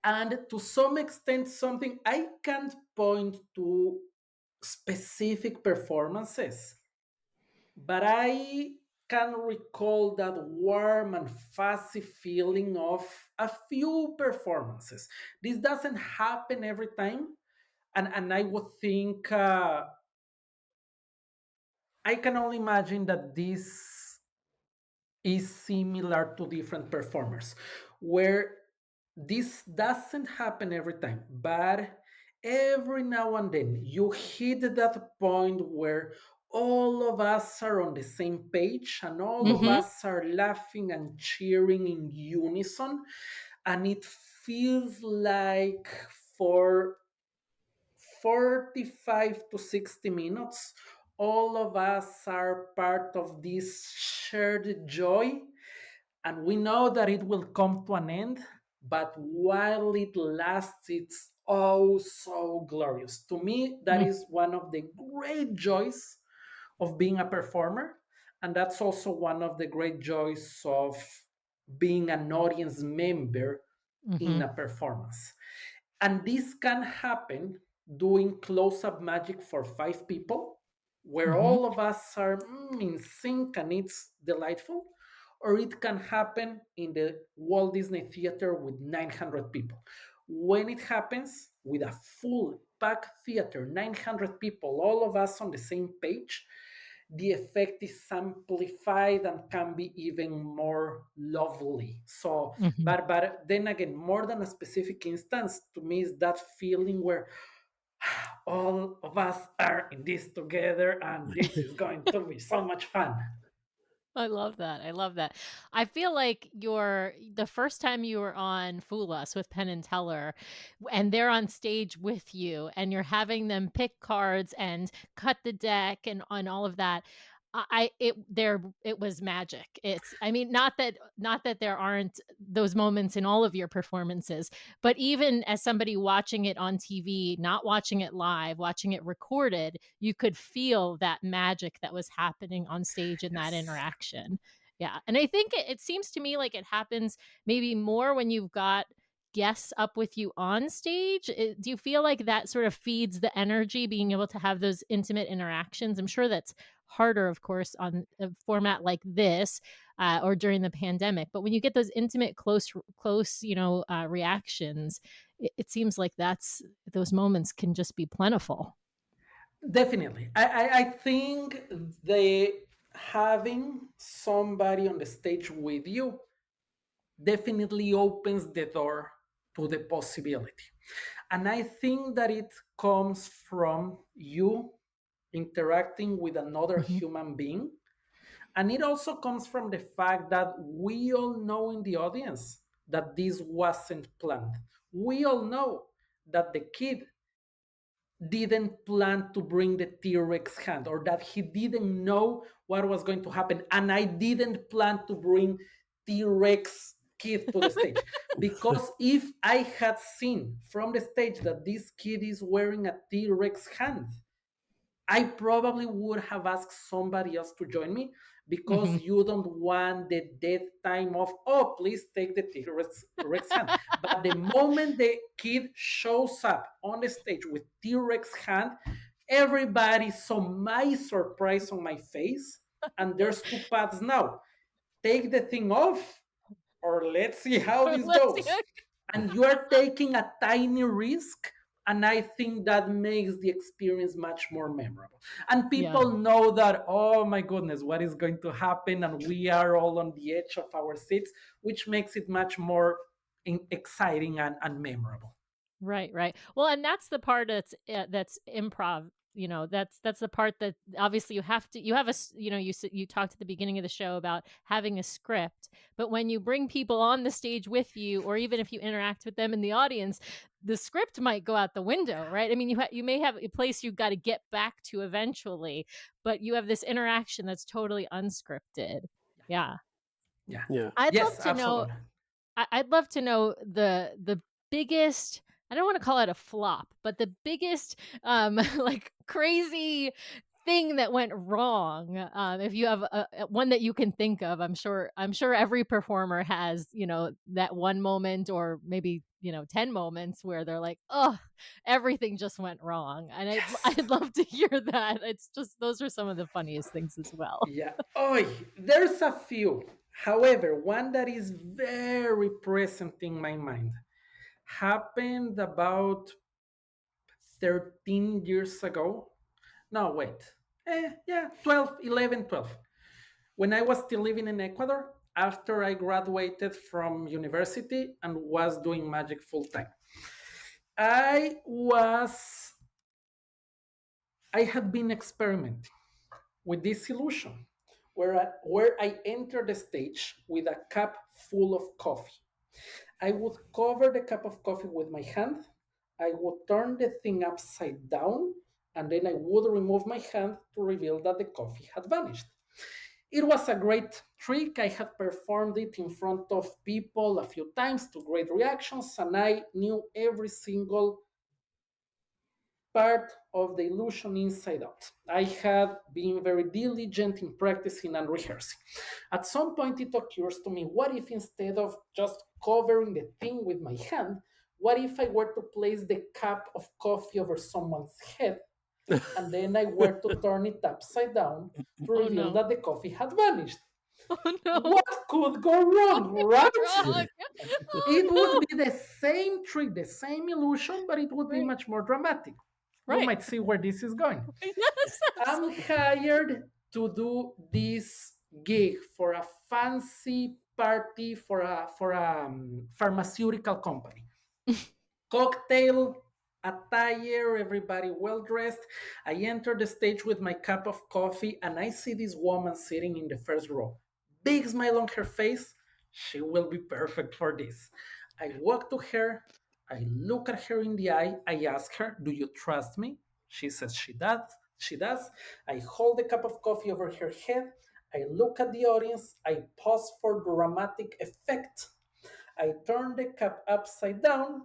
[SPEAKER 3] and to some extent, something I can't point to specific performances, but I can recall that warm and fuzzy feeling of a few performances. This doesn't happen every time, and I would think I can only imagine that this is similar to different performers, where this doesn't happen every time, but every now and then you hit that point where all of us are on the same page and all of
[SPEAKER 2] Hmm.
[SPEAKER 3] us are laughing and cheering in unison. And it feels like for 45 to 60 minutes, all of us are part of this shared joy, and we know that it will come to an end, but while it lasts, it's oh so glorious. To me, that is one of the great joys of being a performer, and that's also one of the great joys of being an audience member in
[SPEAKER 2] Hmm.
[SPEAKER 3] a performance. And this can happen doing close up magic for 5 people, where
[SPEAKER 2] Hmm.
[SPEAKER 3] all of us are in sync and it's delightful. Or it can happen in the Walt Disney Theater with 900 people. When it happens with a full packed theater, 900 people, all of us on the same page, the effect is amplified and can be even more lovely. So,
[SPEAKER 2] Hmm.
[SPEAKER 3] but then again, more than a specific instance, to me is that feeling where all of us are in this together, and this is going to be so much fun.
[SPEAKER 2] I love that. I love that. I feel like the first time you were on Fool Us with Penn and Teller, and they're on stage with you, and you're having them pick cards and cut the deck and all of that. It was magic. It's I mean not that there aren't those moments in all of your performances, but even as somebody watching it on TV, not watching it live, watching it recorded, you could feel that magic that was happening on stage in that
[SPEAKER 3] Yes.
[SPEAKER 2] interaction. Yeah. And I think it seems to me like it happens maybe more when you've got guests up with you on stage. Do you feel like that sort of feeds the energy, being able to have those intimate interactions? I'm sure that's harder, of course, on a format like this or during the pandemic. But when you get those intimate, close, reactions, it seems like those moments can just be plentiful.
[SPEAKER 3] Definitely. I think the having somebody on the stage with you definitely opens the door to the possibility. And I think that it comes from you interacting with another
[SPEAKER 2] Hmm.
[SPEAKER 3] human being. And it also comes from the fact that we all know in the audience that this wasn't planned. We all know that the kid didn't plan to bring the T-Rex hand, or that he didn't know what was going to happen. And I didn't plan to bring T-Rex kid to the stage, because if I had seen from the stage that this kid is wearing a T-Rex hand, I probably would have asked somebody else to join me, because
[SPEAKER 2] Mhm.
[SPEAKER 3] you don't want the dead time of, oh, please take the T-Rex hand. But the moment the kid shows up on the stage with T-Rex hand, everybody saw my surprise on my face. And there's two paths now: take the thing off, or let's see how this
[SPEAKER 2] Let's see.
[SPEAKER 3] goes. And you are taking a tiny risk, and I think that makes the experience much more memorable. And
[SPEAKER 2] Yeah.
[SPEAKER 3] people know that, oh my goodness, what is going to happen, and we are all on the edge of our seats, which makes it much more exciting and memorable.
[SPEAKER 2] Right, right. Well, and that's the part that's improv. That's the part that obviously you have you talked at the beginning of the show about having a script, but when you bring people on the stage with you, or even if you interact with them in the audience, the script might go out the window, right? I mean, you may have a place you've got to get back to eventually, but you have this interaction that's totally unscripted. Yeah.
[SPEAKER 3] Yeah.
[SPEAKER 1] Yeah.
[SPEAKER 2] I'd love
[SPEAKER 3] Yes,
[SPEAKER 2] to know
[SPEAKER 3] absolutely.
[SPEAKER 2] I'd love to know the biggest, I don't wanna call it a flop, but the biggest, like, crazy thing that went wrong, if you have one that you can think of. I'm sure every performer has, that one moment, or maybe, 10 moments where they're like, oh, everything just went wrong," and I'd
[SPEAKER 3] Yes.
[SPEAKER 2] I'd love to hear that. It's just those are some of the funniest things as well.
[SPEAKER 3] Yeah. Oh, there's a few. However, one that is very present in my mind happened about 13 years ago. No, wait. Yeah, 12, 11, 12. When I was still living in Ecuador, after I graduated from university and was doing magic full time. I had been experimenting with this illusion where I entered the stage with a cup full of coffee. I would cover the cup of coffee with my hand. I would turn the thing upside down, and then I would remove my hand to reveal that the coffee had vanished. It was a great trick. I had performed it in front of people a few times to great reactions, and I knew every single part of the illusion inside out. I had been very diligent in practicing and rehearsing. At some point, it occurs to me, what if instead of just covering the thing with my hand, what if I were to place the cup of coffee over someone's head, and then I were to turn it upside down to
[SPEAKER 2] Oh,
[SPEAKER 3] reveal
[SPEAKER 2] no.
[SPEAKER 3] that the coffee had vanished?
[SPEAKER 2] Oh, no.
[SPEAKER 3] What could go wrong,
[SPEAKER 2] What's
[SPEAKER 3] right?
[SPEAKER 2] wrong?
[SPEAKER 3] It would
[SPEAKER 2] Oh,
[SPEAKER 3] be the same trick, the same illusion, but it would
[SPEAKER 2] no.
[SPEAKER 3] be
[SPEAKER 2] Right,
[SPEAKER 3] much more dramatic. You
[SPEAKER 2] right.
[SPEAKER 3] might see where this is going.
[SPEAKER 2] Yes,
[SPEAKER 3] I'm
[SPEAKER 2] absolutely.
[SPEAKER 3] hired to do this gig for a fancy party for a pharmaceutical company. Cocktail attire, everybody well dressed. I enter the stage with my cup of coffee, and I see this woman sitting in the first row. Big smile on her face. She will be perfect for this. I walk to her. I look at her in the eye. I ask her, do you trust me? She says she does. She does. I hold the cup of coffee over her head. I look at the audience. I pause for dramatic effect. I turn the cup upside down.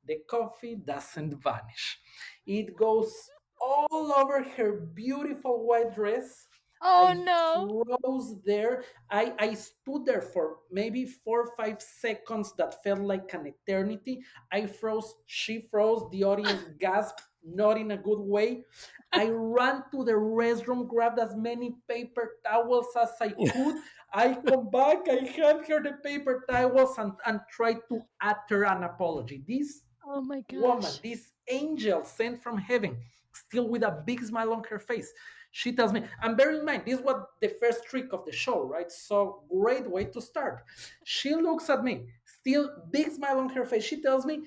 [SPEAKER 3] The coffee doesn't vanish. It goes all over her beautiful white dress.
[SPEAKER 2] Oh,
[SPEAKER 3] I
[SPEAKER 2] no.
[SPEAKER 3] froze there. I stood there for maybe 4 or 5 seconds that felt like an eternity. I froze, she froze, the audience gasped, not in a good way. I ran to the restroom, grabbed as many paper towels as I could. I come back, I hand her the paper towels and try to utter an apology. This
[SPEAKER 2] Oh my
[SPEAKER 3] woman,
[SPEAKER 2] gosh.
[SPEAKER 3] this angel sent from heaven, still with a big smile on her face, she tells me, and bear in mind, this was the first trick of the show, right? So great way to start. She looks at me, still big smile on her face. She tells me,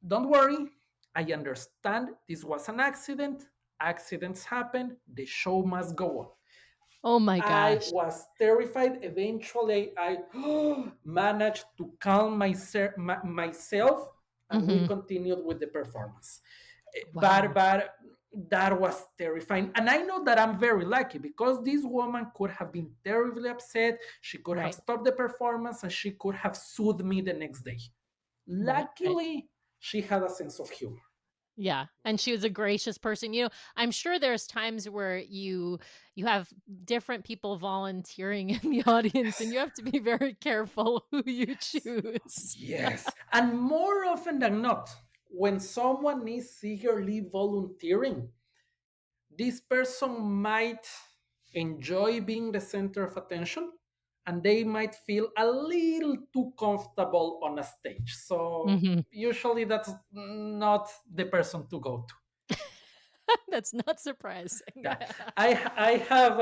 [SPEAKER 3] don't worry, I understand this was an accident. Accidents happen. The show must go on.
[SPEAKER 2] Oh my
[SPEAKER 3] I
[SPEAKER 2] gosh.
[SPEAKER 3] was terrified. Eventually, I managed to calm myself, and we
[SPEAKER 2] Mhm.
[SPEAKER 3] continued with the performance. But,
[SPEAKER 2] Wow.
[SPEAKER 3] but that was terrifying. And I know that I'm very lucky because this woman could have been terribly upset. She could have
[SPEAKER 2] Right,
[SPEAKER 3] stopped the performance and she could have sued me the next day.
[SPEAKER 2] right, right.
[SPEAKER 3] Luckily, she had a sense of humor.
[SPEAKER 2] Yeah, and she was a gracious person. I'm sure there's times where you have different people volunteering in the audience, and you have to be very careful who you choose.
[SPEAKER 3] Yes. And more often than not, when someone is eagerly volunteering, this person might enjoy being the center of attention and they might feel a little too comfortable on a stage. So
[SPEAKER 2] Mhm.
[SPEAKER 3] usually that's not the person to go to.
[SPEAKER 2] That's not surprising.
[SPEAKER 3] Yeah. I have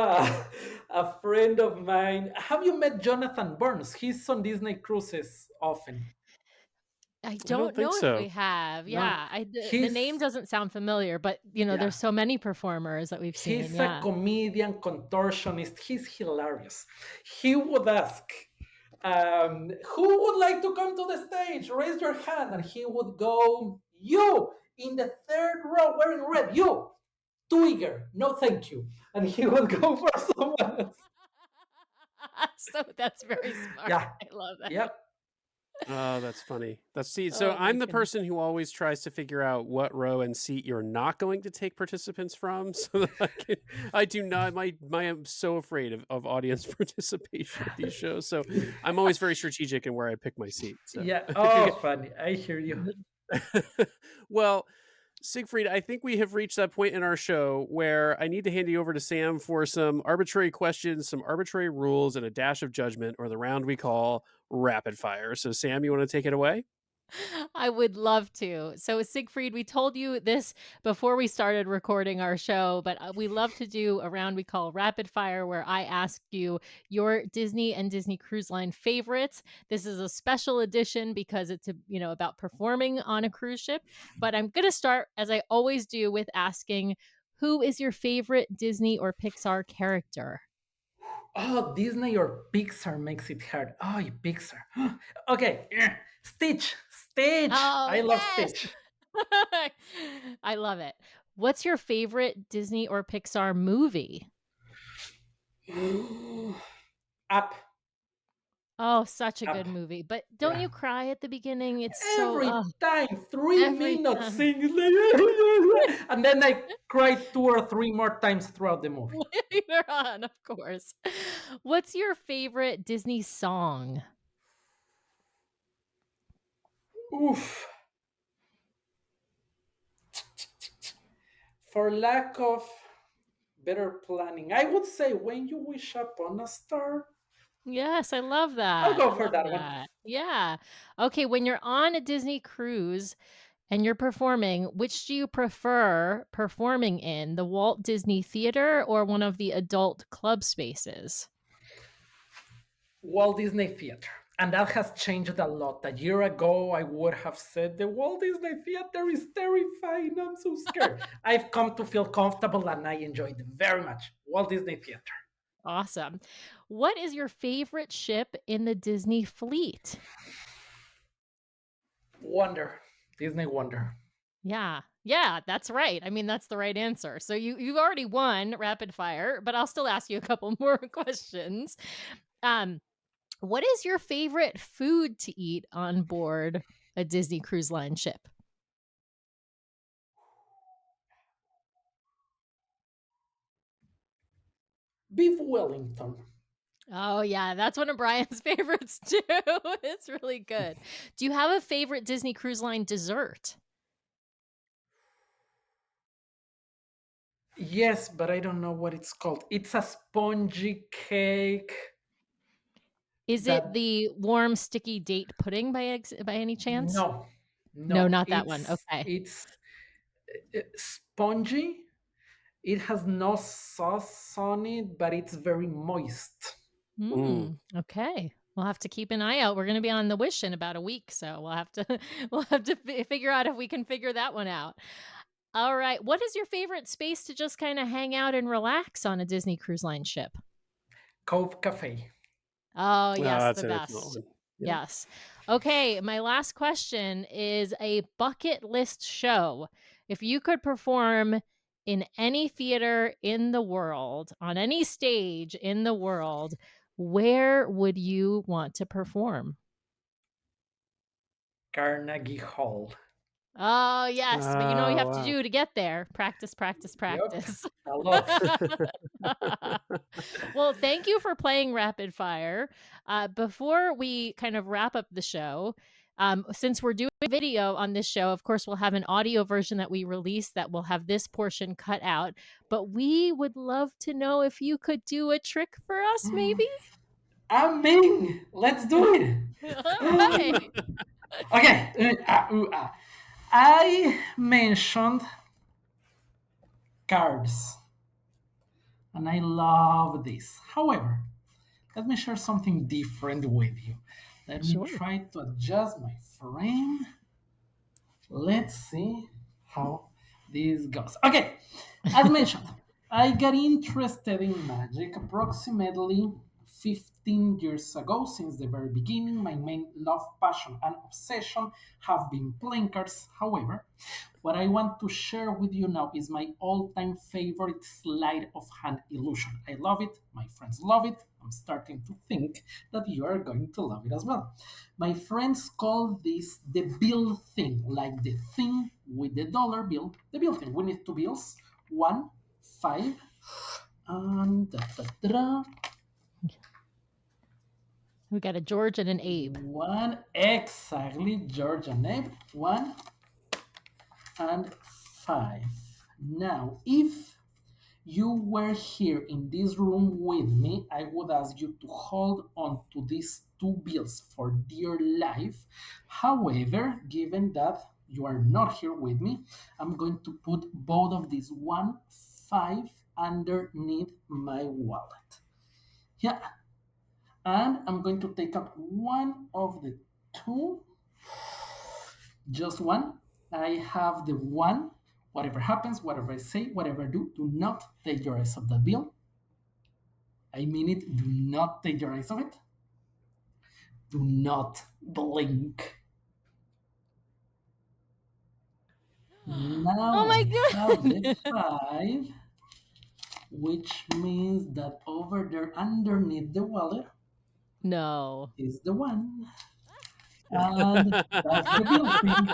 [SPEAKER 3] a friend of mine. Have you met Jonathan Burns? He's on Disney cruises often.
[SPEAKER 2] I
[SPEAKER 1] I don't
[SPEAKER 2] don't
[SPEAKER 1] think
[SPEAKER 2] know if we
[SPEAKER 1] so.
[SPEAKER 2] have.
[SPEAKER 3] No,
[SPEAKER 2] Yeah, the name
[SPEAKER 3] he's
[SPEAKER 2] doesn't sound familiar, but,
[SPEAKER 3] yeah.
[SPEAKER 2] there's so many performers that we've seen,
[SPEAKER 3] He's a
[SPEAKER 2] yeah.
[SPEAKER 3] comedian, contortionist. He's hilarious. He would ask, who would like to come to the stage? Raise your hand. And he would go, you in the third row wearing red, you, too eager, no thank you. And he would go for someone else.
[SPEAKER 2] So that's very smart.
[SPEAKER 3] Yeah,
[SPEAKER 2] I love
[SPEAKER 3] yeah.
[SPEAKER 2] that.
[SPEAKER 1] Oh, that's funny. So
[SPEAKER 2] Oh my
[SPEAKER 1] I'm the
[SPEAKER 2] goodness.
[SPEAKER 1] person who always tries to figure out what row and seat you're not going to take participants from, so that I do not. I'm so afraid of audience participation at these shows. So I'm always very strategic in where I pick my seat. So
[SPEAKER 3] Yeah.
[SPEAKER 1] if you
[SPEAKER 3] Oh, funny. I hear you.
[SPEAKER 1] well, Siegfried, I think we have reached that point in our show where I need to hand you over to Sam for some arbitrary questions, some arbitrary rules, and a dash of judgment, or the round we call rapid fire. So, Sam, you want to take it away?
[SPEAKER 2] I would love to. So, Siegfried, we told you this before we started recording our show, but we love to do a round we call Rapid Fire, where I ask you your Disney and Disney Cruise Line favorites. This is a special edition because it's about performing on a cruise ship. But I'm going to start, as I always do, with asking, who is your favorite Disney or Pixar character?
[SPEAKER 3] Oh, Disney or Pixar makes it hard. Oh, Pixar. Okay. Stitch. Stitch.
[SPEAKER 2] Oh,
[SPEAKER 3] I love
[SPEAKER 2] yes.
[SPEAKER 3] Stitch.
[SPEAKER 2] I love it. What's your favorite Disney or Pixar movie?
[SPEAKER 3] Up.
[SPEAKER 2] Oh, such a
[SPEAKER 3] Up.
[SPEAKER 2] good movie. But don't
[SPEAKER 3] Yeah.
[SPEAKER 2] you cry at the beginning? It's so
[SPEAKER 3] Every time, three
[SPEAKER 2] every
[SPEAKER 3] minutes
[SPEAKER 2] time.
[SPEAKER 3] singing like, and then I cried two or three more times throughout the movie.
[SPEAKER 2] Later on, of course. What's your favorite Disney song?
[SPEAKER 3] Oof. For lack of better planning, I would say when you wish upon a star.
[SPEAKER 2] Yes, I love
[SPEAKER 3] I'll
[SPEAKER 2] that.
[SPEAKER 3] go
[SPEAKER 2] I
[SPEAKER 3] for
[SPEAKER 2] love
[SPEAKER 3] that one.
[SPEAKER 2] that. Yeah. Okay, when you're on a Disney cruise and you're performing, which do you prefer performing in, the Walt Disney Theater or one of the adult club spaces?
[SPEAKER 3] Walt Disney Theater. And that has changed a lot. A year ago, I would have said the Walt Disney Theater is terrifying. I'm so scared. I've come to feel comfortable and I enjoyed it very much. Walt Disney Theater.
[SPEAKER 2] Awesome. What is your favorite ship in the Disney fleet?
[SPEAKER 3] Wonder. Disney Wonder.
[SPEAKER 2] Yeah. Yeah, that's right. I mean, that's the right answer. So you've already won rapid fire, but I'll still ask you a couple more questions. Um, what is your favorite food to eat on board a Disney Cruise Line ship?
[SPEAKER 3] Beef Wellington.
[SPEAKER 2] Oh yeah, that's one of Brian's favorites too. It's really good. Do you have a favorite Disney Cruise Line dessert?
[SPEAKER 3] Yes, but I don't know what it's called. It's a spongy cake
[SPEAKER 2] Is it
[SPEAKER 3] that
[SPEAKER 2] the warm sticky date pudding by any chance?
[SPEAKER 3] no,
[SPEAKER 2] No,
[SPEAKER 3] no.
[SPEAKER 2] not that one.
[SPEAKER 3] It's
[SPEAKER 2] Okay.
[SPEAKER 3] it's spongy. It has no sauce on it, but it's very moist.
[SPEAKER 1] Mm.
[SPEAKER 2] Okay. We'll have to keep an eye out. We're going to be on the Wish in about a week, so we'll have to figure out if we can figure that one out. All right. What is your favorite space to just kind of hang out and relax on a Disney Cruise Line ship?
[SPEAKER 3] Cove Cafe.
[SPEAKER 2] Oh,
[SPEAKER 1] Oh,
[SPEAKER 2] yes,
[SPEAKER 1] that's
[SPEAKER 2] the
[SPEAKER 1] an excellent
[SPEAKER 2] best.
[SPEAKER 1] one. Yep.
[SPEAKER 2] Yes. Okay, my last question is a bucket list show. If you could perform in any theater in the world, on any stage in the world, where would you want to perform?
[SPEAKER 3] Carnegie Hall.
[SPEAKER 2] Oh, yes, but you know what you
[SPEAKER 1] Oh,
[SPEAKER 2] have to
[SPEAKER 1] wow.
[SPEAKER 2] do to get there. Practice, practice,
[SPEAKER 3] Yep,
[SPEAKER 2] practice.
[SPEAKER 3] a lot.
[SPEAKER 2] Well, thank you for playing Rapid Fire. Before we kind of wrap up the show, since we're doing video on this show, of course, we'll have an audio version that we release that will have this portion cut out. But we would love to know if you could do a trick for us, maybe?
[SPEAKER 3] Amen. Let's do it.
[SPEAKER 2] All right.
[SPEAKER 3] Okay. I mentioned cards, and I love this. However, let me share something different with you. Let me
[SPEAKER 2] Sure.
[SPEAKER 3] try to adjust my frame. Let's see how this goes. Okay, as mentioned, I got interested in magic approximately 15 years ago. Since the very beginning, my main love, passion, and obsession have been playing cards. However, what I want to share with you now is my all time favorite sleight of hand illusion. I love it, my friends love it. I'm starting to think that you are going to love it as well. My friends call this the bill thing, like the thing with the dollar bill. The bill thing. We need two bills, 1, 5, and
[SPEAKER 2] We got a George and an Abe.
[SPEAKER 3] one exactly, George and Abe, 1 and 5. Now, if you were here in this room with me, I would ask you to hold on to these two bills for dear life. However, given that you are not here with me, I'm going to put both of these 1, 5 underneath my wallet. Yeah, and I'm going to take out one of the two, just one. I have the one. Whatever happens, whatever I say, whatever I do not take your eyes off that bill. I mean it, do not take your eyes off it. Do not blink. Now
[SPEAKER 2] Oh my
[SPEAKER 3] I have the
[SPEAKER 2] God.
[SPEAKER 3] 5, which means that over there underneath the wallet
[SPEAKER 2] No.
[SPEAKER 3] is the 1. And that's the bill thing.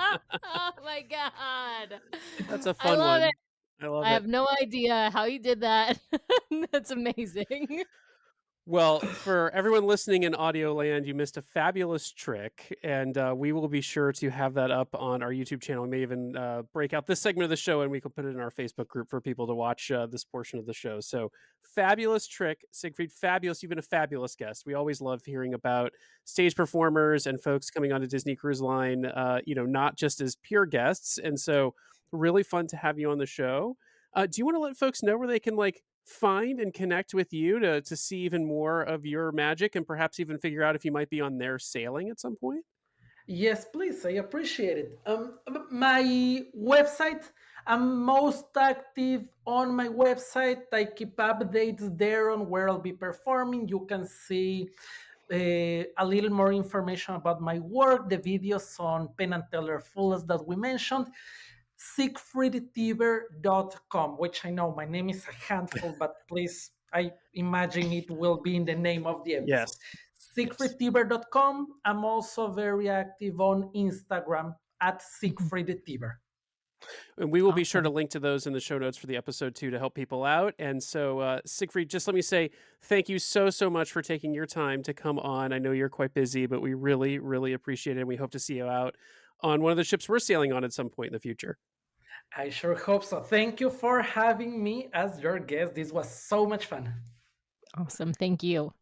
[SPEAKER 2] Oh my God.
[SPEAKER 1] That's a
[SPEAKER 2] I
[SPEAKER 1] fun
[SPEAKER 2] love it.
[SPEAKER 1] one. I love
[SPEAKER 2] I
[SPEAKER 1] it.
[SPEAKER 2] have no idea how you did that. That's amazing.
[SPEAKER 1] Well, for everyone listening in audio land, you missed a fabulous trick, and we will be sure to have that up on our YouTube channel. We may even break out this segment of the show and we can put it in our Facebook group for people to watch this portion of the show. So, fabulous trick, Siegfried. Fabulous. You've been a fabulous guest. We always love hearing about stage performers and folks coming onto Disney Cruise Line, not just as pure guests. And so, really fun to have you on the show. Do you want to let folks know where they can find and connect with you to see even more of your magic and perhaps even figure out if you might be on their sailing at some point?
[SPEAKER 3] Yes, please. I appreciate it. My website, I'm most active on my website. I keep updates there on where I'll be performing. You can see a little more information about my work, the videos on Penn and Teller Fulls that we mentioned. Siegfriedtieber.com, which I know my name is a handful, but please, I imagine it will be in the name of the episode.
[SPEAKER 1] Yes. Yes.
[SPEAKER 3] Siegfriedtieber.com. I'm also very active on Instagram at Siegfried Tieber.
[SPEAKER 1] And we will be sure to
[SPEAKER 2] Awesome.
[SPEAKER 1] link to those in the show notes for the episode too to help people out. And so, Siegfried, just let me say thank you so much for taking your time to come on. I know you're quite busy, but we really, really appreciate it. And we hope to see you out on one of the ships we're sailing on at some point in the future.
[SPEAKER 3] I sure hope so. Thank you for having me as your guest. This was so much fun.
[SPEAKER 2] Awesome. Thank you.